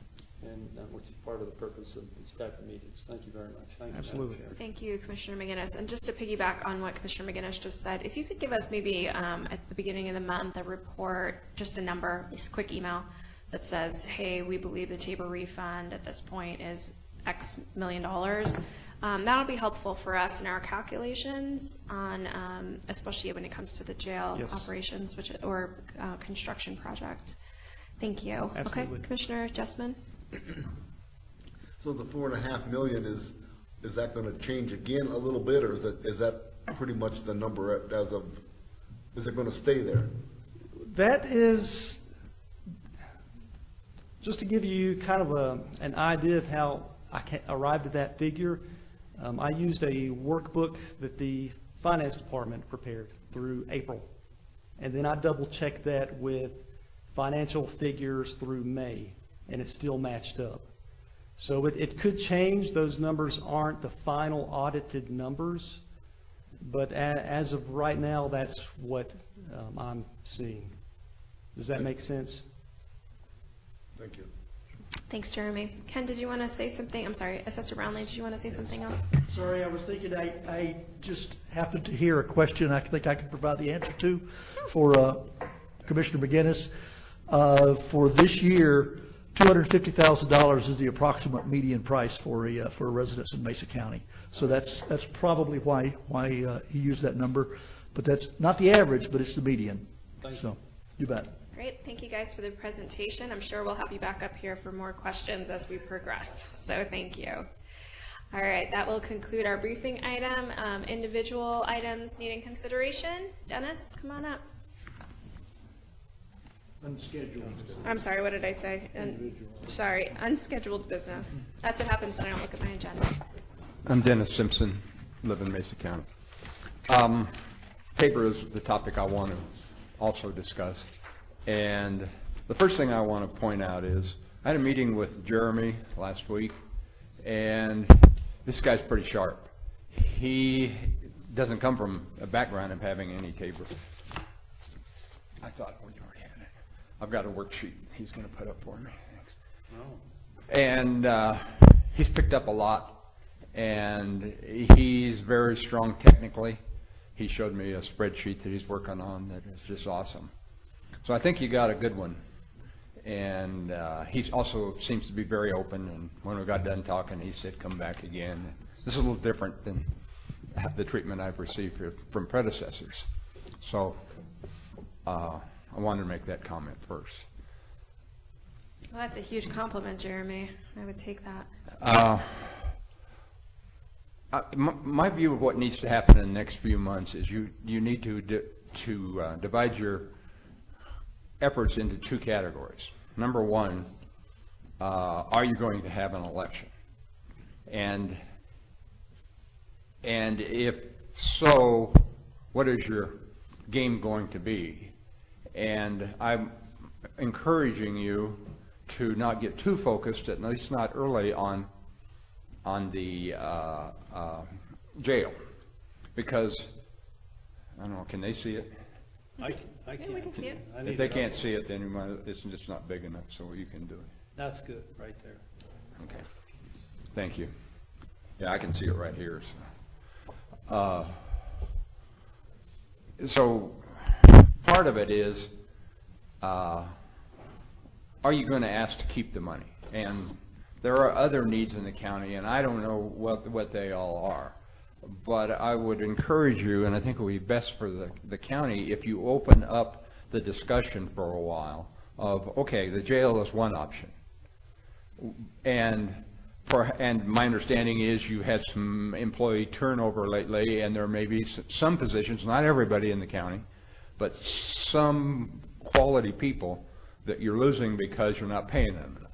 And which is part of the purpose of these type of meetings. Thank you very much. Thank you, Absolutely. Madam Chair. Thank you, Commissioner McGinnis. And just to piggyback on what Commissioner McGinnis just said, if you could give us maybe at the beginning of the month a report, just a number, just a quick email that says, hey, we believe the Tabor refund at this point is X million dollars. That'll be helpful for us in our calculations on, especially when it comes to the jail Yes. operations, or construction project. Thank you. Absolutely. Okay, Commissioner Jessman. So the $4.5 million is that going to change again a little bit, or is that pretty much the number as of? Is it going to stay there? That is, just to give you kind of an idea of how I arrived at that figure, I used a workbook that the finance department prepared through April. And then I double-checked that with financial figures through May, and it still matched up. So it could change. Those numbers aren't the final audited numbers, but as of right now, that's what I'm seeing. Does that make sense? Thank you. Thanks, Jeremy. Ken, did you want to say something? I'm sorry, Assessor Brownlee, did you want to say something else? Sorry, I was thinking, I just happened to hear a question I think I can provide the answer to for Commissioner McGinnis. For this year, $250,000 is the approximate median price for a residence in Mesa County. So that's probably why he used that number. But that's not the average, but it's the median. So, you bet. Great, thank you guys for the presentation. I'm sure we'll have you back up here for more questions as we progress, so thank you. All right, that will conclude our briefing item. Individual items needing consideration. Dennis, come on up. Unscheduled. I'm sorry, what did I say? Sorry, unscheduled business. That's what happens when I don't look at my agenda. I'm Dennis Simpson, live in Mesa County. Tabor is the topic I want to also discuss. And the first thing I want to point out is I had a meeting with Jeremy last week, and this guy's pretty sharp. He doesn't come from a background of having any Tabor. I thought, well, you already had it. I've got a worksheet he's going to put up for me. Thanks. Oh. And he's picked up a lot, and he's very strong technically. He showed me a spreadsheet that he's working on that is just awesome. So I think you got a good one. And he also seems to be very open, and when we got done talking, he said, come back again. This is a little different than the treatment I've received from predecessors. So I wanted to make that comment first. Well, that's a huge compliment, Jeremy. I would take that. My view of what needs to happen in the next few months is you need to divide your efforts into two categories. Number one, are you going to have an election? And if so, what is your game going to be? And I'm encouraging you to not get too focused, at least not early, on the jail, because I don't know. Can they see it? I can't. Yeah, we can see it. I If they can't see it, then it's just not big enough, so you can do it. That's good, right there. Okay. Thank you. Yeah, I can see it right here. So part of it is, are you going to ask to keep the money? And there are other needs in the county, and I don't know what they all are. But I would encourage you, and I think it would be best for the county, if you open up the discussion for a while of, okay, the jail is one option. And my understanding is you had some employee turnover lately, and there may be some positions, not everybody in the county, but some quality people that you're losing because you're not paying them enough.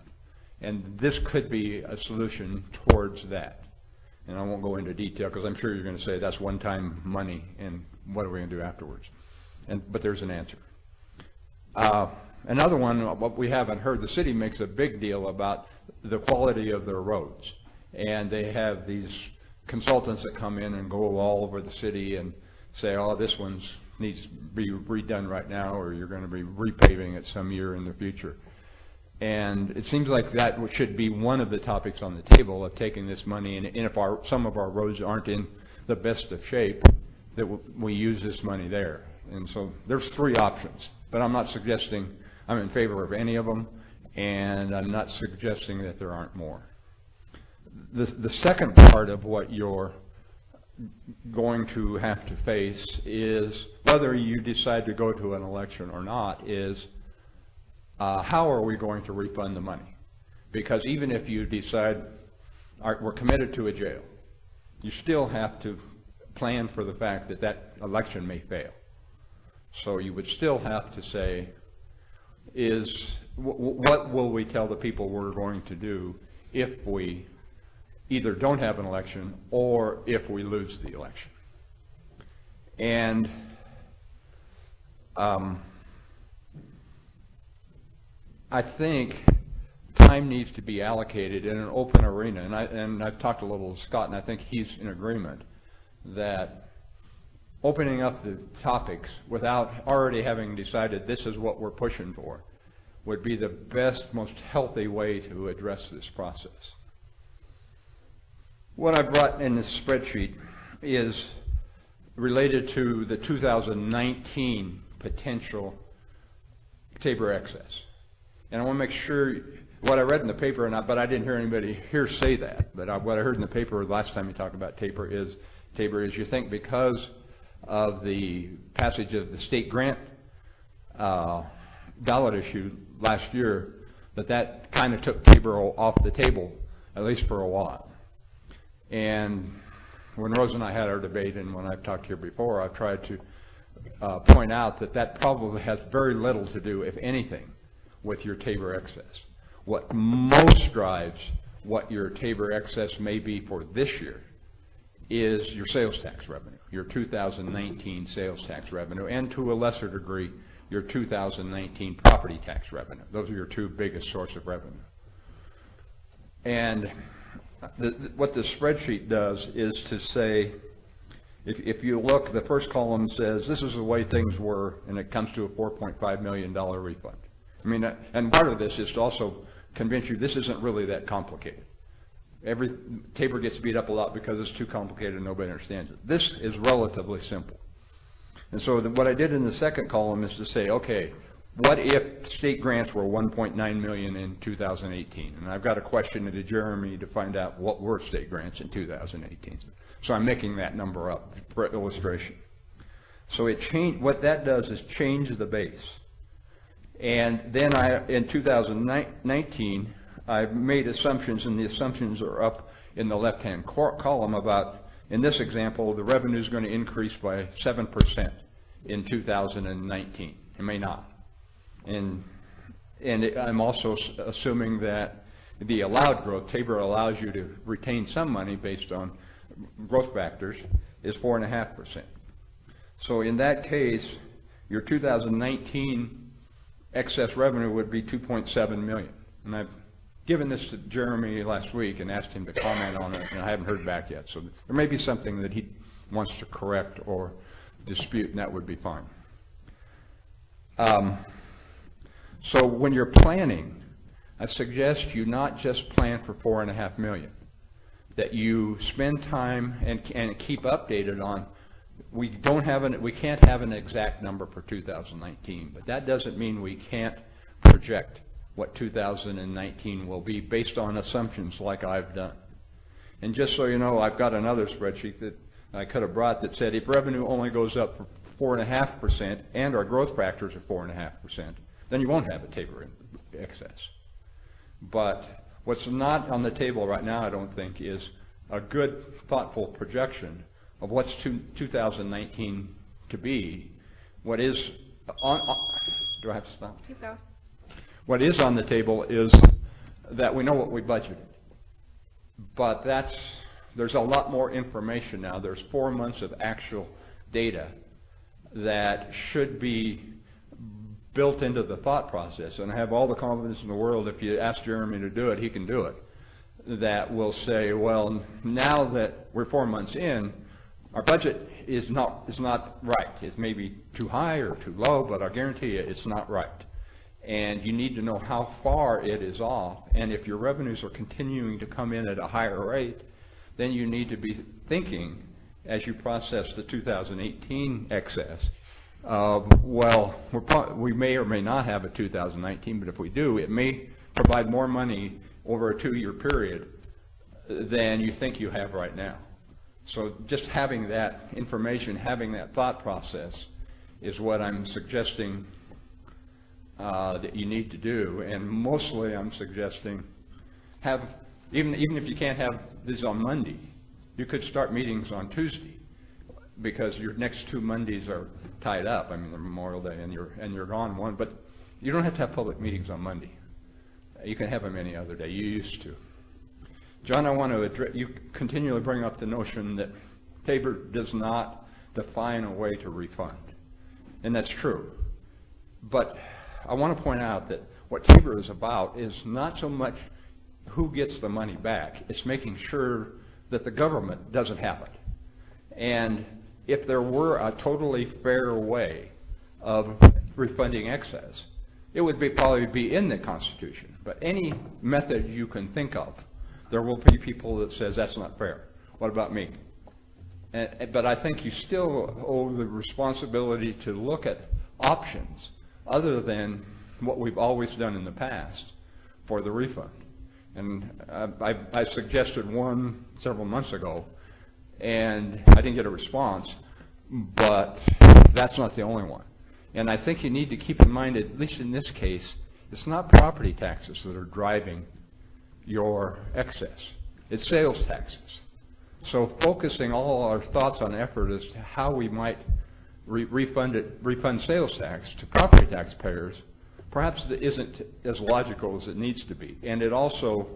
And this could be a solution towards that. And I won't go into detail because I'm sure you're going to say that's one-time money and what are we going to do afterwards? But there's an answer. Another one, what we haven't heard, the city makes a big deal about the quality of their roads. And they have these consultants that come in and go all over the city and say, oh, this one needs to be redone right now, or you're going to be repaving it some year in the future. And it seems like that should be one of the topics on the table of taking this money, and if some of our roads aren't in the best of shape, that we use this money there. And so there's three options, but I'm not suggesting I'm in favor of any of them, and I'm not suggesting that there aren't more. The second part of what you're going to have to face is, whether you decide to go to an election or not, is how are we going to refund the money? Because even if you decide we're committed to a jail, you still have to plan for the fact that that election may fail. So you would still have to say, what will we tell the people we're going to do if we either don't have an election or if we lose the election? And I think time needs to be allocated in an open arena, and I've talked a little to Scott, and I think he's in agreement that opening up the topics without already having decided this is what we're pushing for would be the best, most healthy way to address this process. What I brought in this spreadsheet is related to the 2019 potential Tabor excess. And I want to make sure what I read in the paper, but I didn't hear anybody here say that, but what I heard in the paper last time you talked about Tabor is you think because of the passage of the state grant ballot issue last year, that kind of took Tabor off the table, at least for a while. And when Rose and I had our debate, and when I've talked here before, I've tried to point out that probably has very little to do, if anything, with your Tabor excess. What most drives what your Tabor excess may be for this year is your sales tax revenue, your 2019 sales tax revenue, and to a lesser degree, your 2019 property tax revenue. Those are your two biggest sources of revenue. And what the spreadsheet does is to say, if you look, the first column says this is the way things were, and it comes to a $4.5 million refund. I mean, and part of this is to also convince you this isn't really that complicated. Tabor gets beat up a lot because it's too complicated and nobody understands it. This is relatively simple. And so what I did in the second column is to say, okay, what if state grants were $1.9 million in 2018? And I've got a question to Jeremy to find out what were state grants in 2018. So I'm making that number up for illustration. So what that does is change the base. And then in 2019, I've made assumptions, and the assumptions are up in the left-hand column about, in this example, the revenue is going to increase by 7% in 2019. It may not. And I'm also assuming that the allowed growth, Tabor allows you to retain some money based on growth factors, is 4.5%. So in that case, your 2019 excess revenue would be $2.7 million. And I've given this to Jeremy last week and asked him to comment on it, and I haven't heard back yet. So there may be something that he wants to correct or dispute, and that would be fine. So when you're planning, I suggest you not just plan for $4.5 million, that you spend time and keep updated on. We can't have an exact number for 2019, but that doesn't mean we can't project what 2019 will be based on assumptions like I've done. And just so you know, I've got another spreadsheet I could have brought that said if revenue only goes up for 4.5% and our growth factors are 4.5%, then you won't have a Tabor in excess. But what's not on the table right now, I don't think, is a good, thoughtful projection of what's 2019 to be. What is on do I have to stop? Keep going. What is on the table is that we know what we budgeted. But there's a lot more information now. There's 4 months of actual data that should be built into the thought process. And I have all the confidence in the world, if you ask Jeremy to do it, he can do it. That will say, well, now that we're 4 months in, our budget is not right. It's maybe too high or too low, but I guarantee you it's not right. And you need to know how far it is off. And if your revenues are continuing to come in at a higher rate, then you need to be thinking, as you process the 2018 excess, well, we may or may not have a 2019, but if we do, it may provide more money over a 2-year period than you think you have right now. So just having that information, having that thought process is what I'm suggesting that you need to do. And mostly I'm suggesting even if you can't have these on Monday, you could start meetings on Tuesday, because your next 2 Mondays are tied up. I mean, the Memorial Day and you're gone one, but you don't have to have public meetings on Monday. You can have them any other day. You used to. John, I want to address, you continually bring up the notion that Tabor does not define a way to refund. And that's true. But I want to point out that what Tabor is about is not so much who gets the money back. It's making sure that the government doesn't have it. And if there were a totally fair way of refunding excess, it would probably be in the Constitution. But any method you can think of, there will be people that says that's not fair. What about me? But I think you still owe the responsibility to look at options other than what we've always done in the past for the refund. And I suggested one several months ago, and I didn't get a response, but that's not the only one. And I think you need to keep in mind, at least in this case, it's not property taxes that are driving your excess. It's sales taxes. So focusing all our thoughts on effort as to how we might refund sales tax to property taxpayers perhaps it isn't as logical as it needs to be. And it also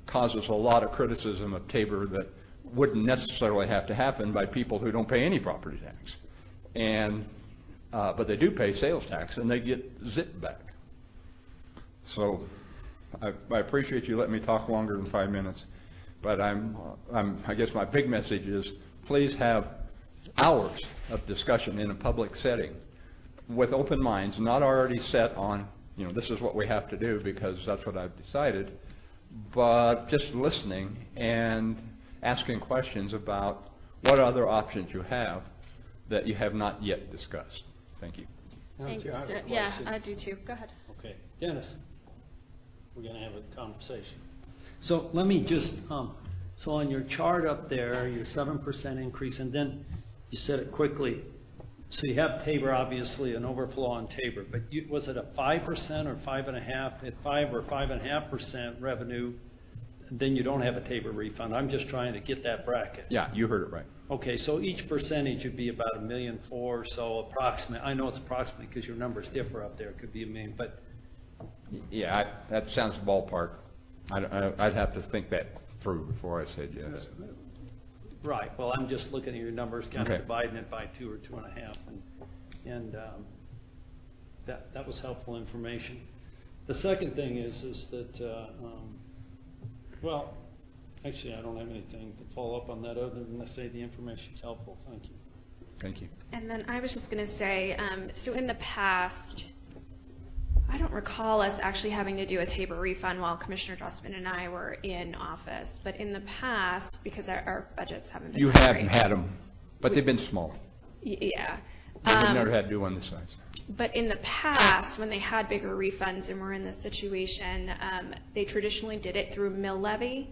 causes a lot of criticism of Tabor that wouldn't necessarily have to happen by people who don't pay any property tax. And but they do pay sales tax, and they get zipped back. So I appreciate you letting me talk longer than 5 minutes, but I guess my big message is please have hours of discussion in a public setting with open minds, not already set on, this is what we have to do because that's what I've decided, but just listening and asking questions about what other options you have that you have not yet discussed. Thank you. Thanks. Yeah, I do too. Go ahead. Okay. Dennis, we're going to have a conversation. So let me just, so on your chart up there, your 7% increase, and then you said it quickly. So you have Tabor, obviously, an overflow on Tabor, but was it a 5% or 5.5%? At 5 or 5.5% revenue, then you don't have a Tabor refund. I'm just trying to get that bracket. Yeah, you heard it right. Okay, so each percentage would be about $1.4 million or so approximate. I know it's approximately because your numbers differ up there. It could be $1 million, but. Yeah, that sounds ballpark. I'd have to think that through before I said yes. Right. Well, I'm just looking at your numbers, kind of dividing it by 2 or 2.5, and that was helpful information. The second thing is that well, actually, I don't have anything to follow up on that other than to say the information's helpful. Thank you. Thank you. And then I was just going to say, so in the past, I don't recall us actually having to do a Tabor refund while Commissioner Dressman and I were in office. But in the past, because our budgets haven't been You haven't had them, but they've been small. Yeah. We've never had to do one this size. But in the past, when they had bigger refunds and were in this situation, they traditionally did it through mill levy,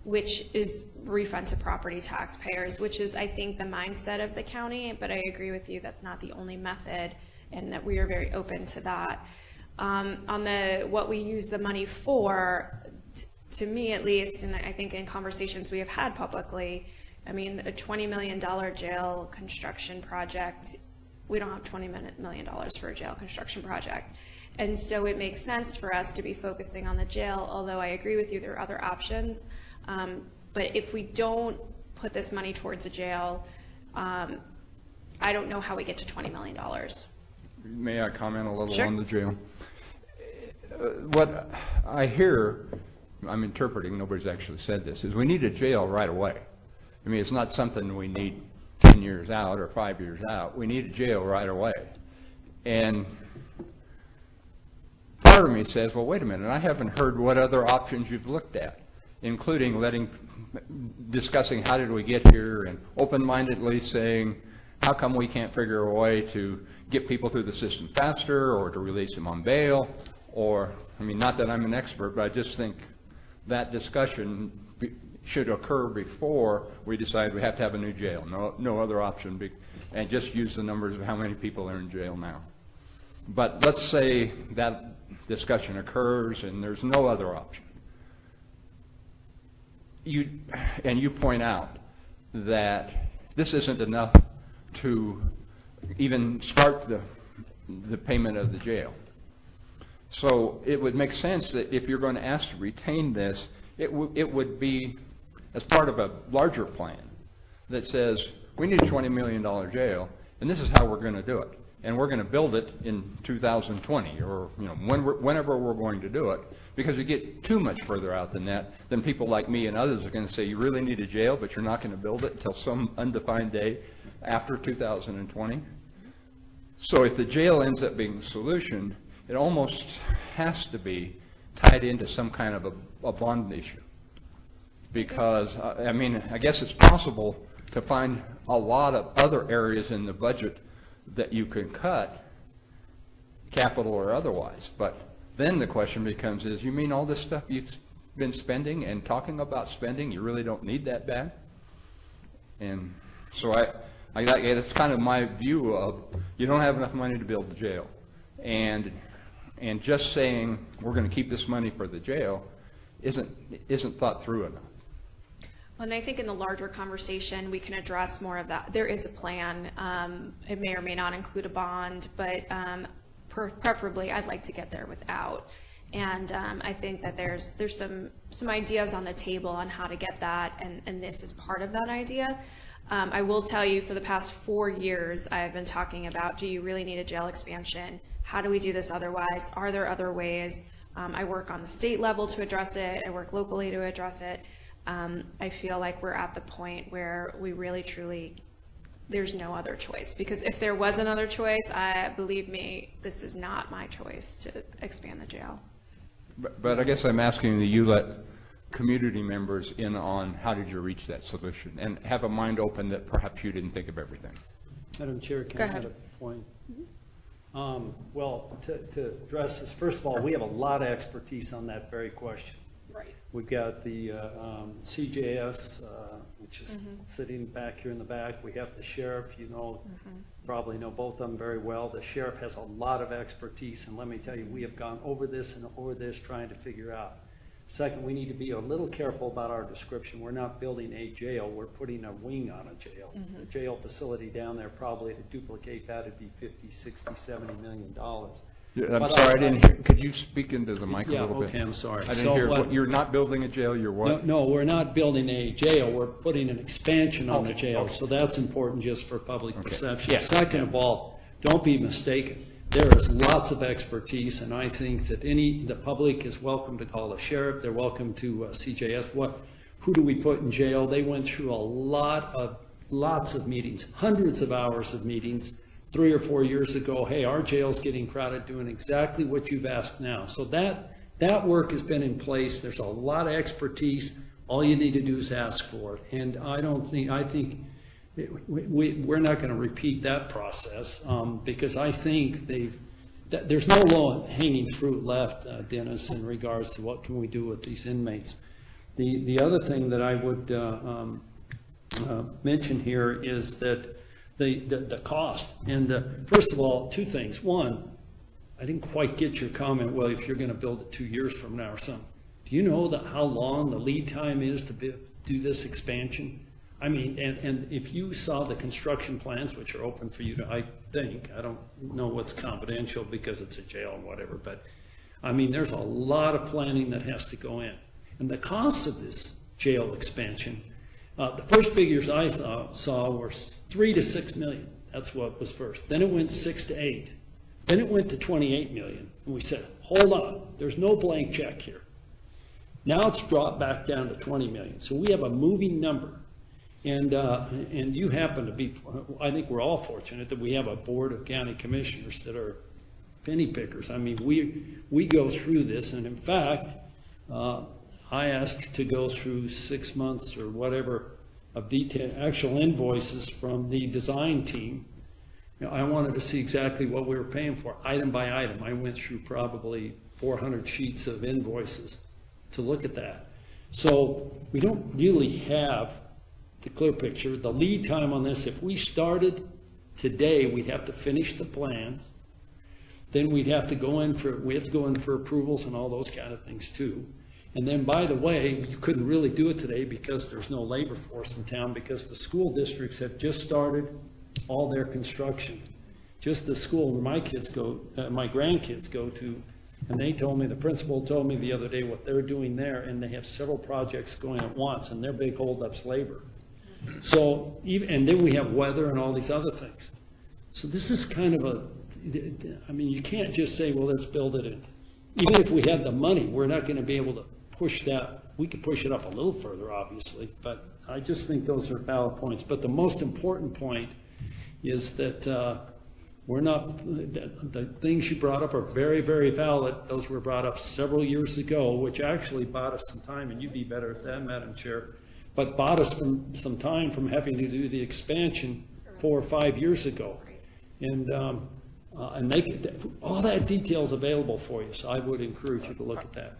which is refund to property taxpayers, which is, I think, the mindset of the county. But I agree with you, that's not the only method, and that we are very open to that. On what we use the money for, to me at least, and I think in conversations we have had publicly, I mean, a $20 million jail construction project, we don't have $20 million for a jail construction project. And so it makes sense for us to be focusing on the jail, although I agree with you, there are other options. But if we don't put this money towards a jail, I don't know how we get to $20 million. May I comment a little Sure. on the jail? What I hear, I'm interpreting, nobody's actually said this, is we need a jail right away. I mean, it's not something we need 10 years out or 5 years out. We need a jail right away. And part of me says, well, wait a minute, I haven't heard what other options you've looked at, including discussing how did we get here, and open-mindedly saying, how come we can't figure a way to get people through the system faster, or to release them on bail, or, I mean, not that I'm an expert, but I just think that discussion should occur before we decide we have to have a new jail. No other option, and just use the numbers of how many people are in jail now. But let's say that discussion occurs and there's no other option. You point out that this isn't enough to even start the payment of the jail. So it would make sense that if you're going to ask to retain this, it would be as part of a larger plan that says, we need a $20 million jail, and this is how we're going to do it. And we're going to build it in 2020, or whenever we're going to do it, because you get too much further out than that, then people like me and others are going to say, you really need a jail, but you're not going to build it until some undefined day after 2020. So if the jail ends up being the solution, it almost has to be tied into some kind of a bond issue. Because, I mean, I guess it's possible to find a lot of other areas in the budget that you can cut, capital or otherwise. But then the question becomes is, you mean all this stuff you've been spending and talking about spending, you really don't need that bad? And so that's kind of my view of, you don't have enough money to build the jail. And just saying we're going to keep this money for the jail isn't thought through enough. Well, and I think in the larger conversation, we can address more of that. There is a plan. It may or may not include a bond, but preferably I'd like to get there without. And I think that there's some ideas on the table on how to get that, and this is part of that idea. I will tell you, for the past 4 years, I've been talking about, do you really need a jail expansion? How do we do this otherwise? Are there other ways? I work on the state level to address it. I work locally to address it. I feel like we're at the point where we really, truly, there's no other choice. Because if there was another choice, believe me, this is not my choice to expand the jail. But I guess I'm asking that you let community members in on how did you reach that solution, and have a mind open that perhaps you didn't think of everything. Madam Chair, can I add a point? Well, to address this, first of all, we have a lot of expertise on that very question. Right. We've got the CJS, which is sitting back here in the back. We have the sheriff, probably know both of them very well. The sheriff has a lot of expertise, and let me tell you, we have gone over this and over this trying to figure out. Second, we need to be a little careful about our description. We're not building a jail, we're putting a wing on a jail. The jail facility down there, probably to duplicate that, would be $50, $60, $70 million. I'm sorry, I didn't hear. Could you speak into the mic a little bit? Okay, I'm sorry. I didn't hear. You're not building a jail, you're what? No, we're not building a jail, we're putting an expansion on the jail. So that's important just for public perception. Second of all, don't be mistaken. There is lots of expertise, and I think that the public is welcome to call the sheriff. They're welcome to CJS. Who do we put in jail? They went through lots of meetings, hundreds of hours of meetings 3 or 4 years ago. Hey, our jail's getting crowded, doing exactly what you've asked now. So that work has been in place. There's a lot of expertise. All you need to do is ask for it. And I think we're not going to repeat that process because I think there's no low-hanging fruit left, Dennis, in regards to what can we do with these inmates. The other thing that I would mention here is that the cost. And first of all, two things. One, I didn't quite get your comment, well, if you're going to build it 2 years from now or something. Do you know how long the lead time is to do this expansion? I mean, and if you saw the construction plans, which are open for you to, I think, I don't know what's confidential because it's a jail and whatever, but I mean, there's a lot of planning that has to go in. And the costs of this jail expansion, the first figures I saw were 3 to 6 million. That's what was first. Then it went 6 to 8. Then it went to 28 million. And we said, hold on, there's no blank check here. Now it's dropped back down to 20 million. So we have a moving number. And you happen to be, I think we're all fortunate that we have a board of county commissioners that are penny pickers. I mean, we go through this, and in fact, I asked to go through 6 months or whatever of detail, actual invoices from the design team. You know, I wanted to see exactly what we were paying for, item by item. I went through probably 400 sheets of invoices to look at that. So we don't really have the clear picture. The lead time on this, if we started today, we'd have to finish the plans. Then we'd have to go in for approvals and all those kind of things too. And then, by the way, you couldn't really do it today because there's no labor force in town because the school districts have just started all their construction. Just the school where my kids go, my grandkids go to, and they told me, the principal told me the other day what they're doing there, and they have several projects going at once, and their big holdup's labor. So, and then we have weather and all these other things. So this is kind of I mean, you can't just say, well, let's build it in. Even if we had the money, we're not going to be able to push that. We could push it up a little further, obviously, but I just think those are valid points. But the most important point is that we're not, the things you brought up are very, very valid. Those were brought up several years ago, which actually bought us some time, and you'd be better at that, Madam Chair, but bought us some time from having to do the expansion 4 or 5 years ago. And all that detail is available for you, so I would encourage you to look at that.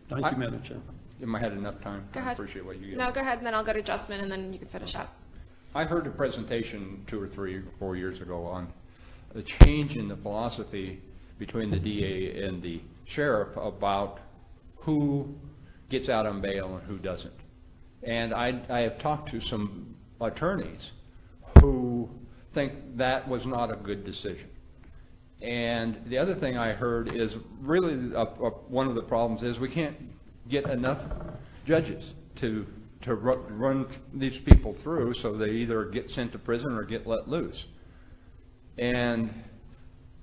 Thank you, Madam Chair. Am I had enough time? Go ahead. I appreciate what you get. No, go ahead, and then I'll go to adjustment, and then you can finish up. I heard a presentation 2 or 3 or 4 years ago on the change in the philosophy between the DA and the sheriff about who gets out on bail and who doesn't. And I have talked to some attorneys who think that was not a good decision. And the other thing I heard is really one of the problems is we can't get enough judges to run these people through, so they either get sent to prison or get let loose. And,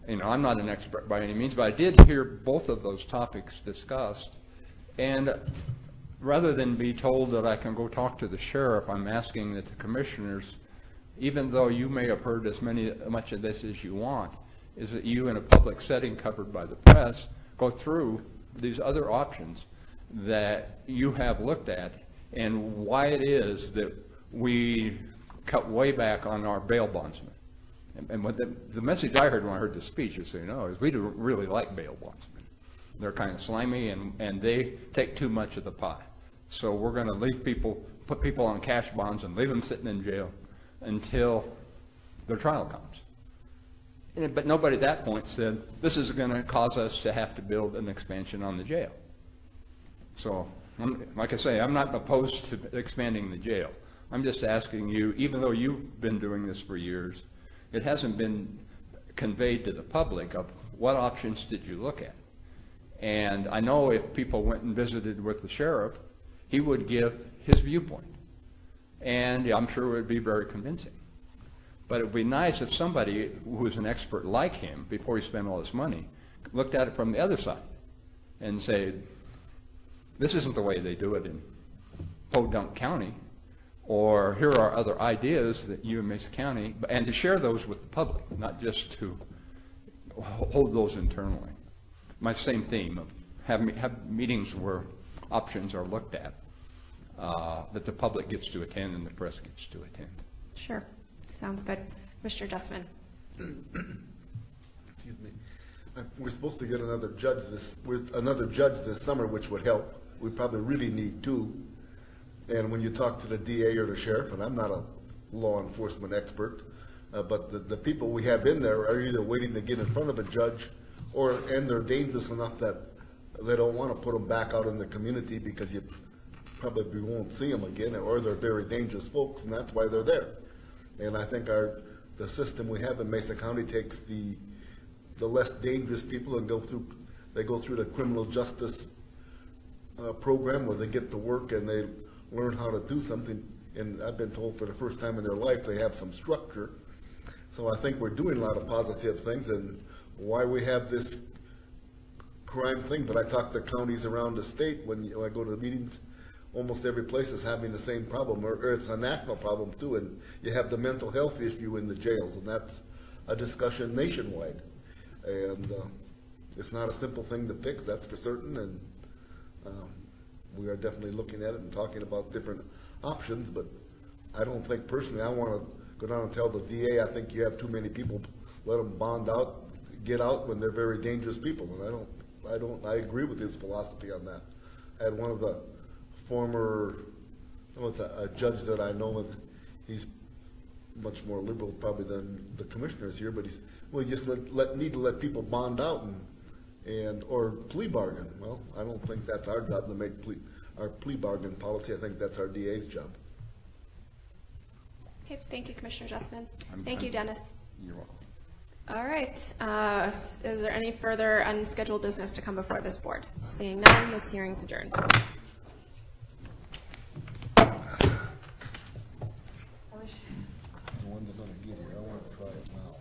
you know, I'm not an expert by any means, but I did hear both of those topics discussed. And rather than be told that I can go talk to the sheriff, I'm asking that the commissioners, even though you may have heard much of this as you want, is that you, in a public setting covered by the press, go through these other options that you have looked at and why it is that we cut way back on our bail bondsmen. And what the message I heard when I heard the speech, just so you know, is we don't really like bail bondsmen. They're kind of slimy and they take too much of the pie. So we're going to put people on cash bonds and leave them sitting in jail until their trial comes. But nobody at that point said, this is going to cause us to have to build an expansion on the jail. So, like I say, I'm not opposed to expanding the jail. I'm just asking you, even though you've been doing this for years, it hasn't been conveyed to the public of what options did you look at. And I know if people went and visited with the sheriff, he would give his viewpoint. And I'm sure it would be very convincing. But it would be nice if somebody who was an expert like him, before he spent all his money, looked at it from the other side and say, this isn't the way they do it in Podunk County, or here are other ideas that you in Mesa County, and to share those with the public, not just to hold those internally. My same theme of have meetings where options are looked at, that the public gets to attend and the press gets to attend. Sure. Sounds good. Commissioner Justman. Excuse me. We're supposed to get another judge this summer, which would help. We probably really need two. And when you talk to the DA or the sheriff, and I'm not a law enforcement expert, but the people we have in there are either waiting to get in front of a judge, and they're dangerous enough that they don't want to put them back out in the community because you probably won't see them again, or they're very dangerous folks, and that's why they're there. And I think the system we have in Mesa County takes the less dangerous people and they go through the criminal justice program where they get to work and they learn how to do something. And I've been told for the first time in their life they have some structure. So I think we're doing a lot of positive things, and why we have this crime thing. But I talk to counties around the state when I go to the meetings. Almost every place is having the same problem, or it's a national problem too. And you have the mental health issue in the jails, and that's a discussion nationwide. And it's not a simple thing to fix, that's for certain. And we are definitely looking at it and talking about different options. But I don't think personally I want to go down and tell the DA I think you have too many people. Let them bond out, get out when they're very dangerous people. And I agree with his philosophy on that. I had one of the former, a judge that I know, and he's much more liberal probably than the commissioners here, but we just need to let people bond out or plea bargain. Well, I don't think that's our job to make our plea bargain policy. I think that's our DA's job. Okay, thank you, Commissioner Justman. Thank you, Dennis. You're welcome. All right. Is there any further unscheduled business to come before this board? Seeing none, this hearing's adjourned. The ones that are going to get here, I want to try it now.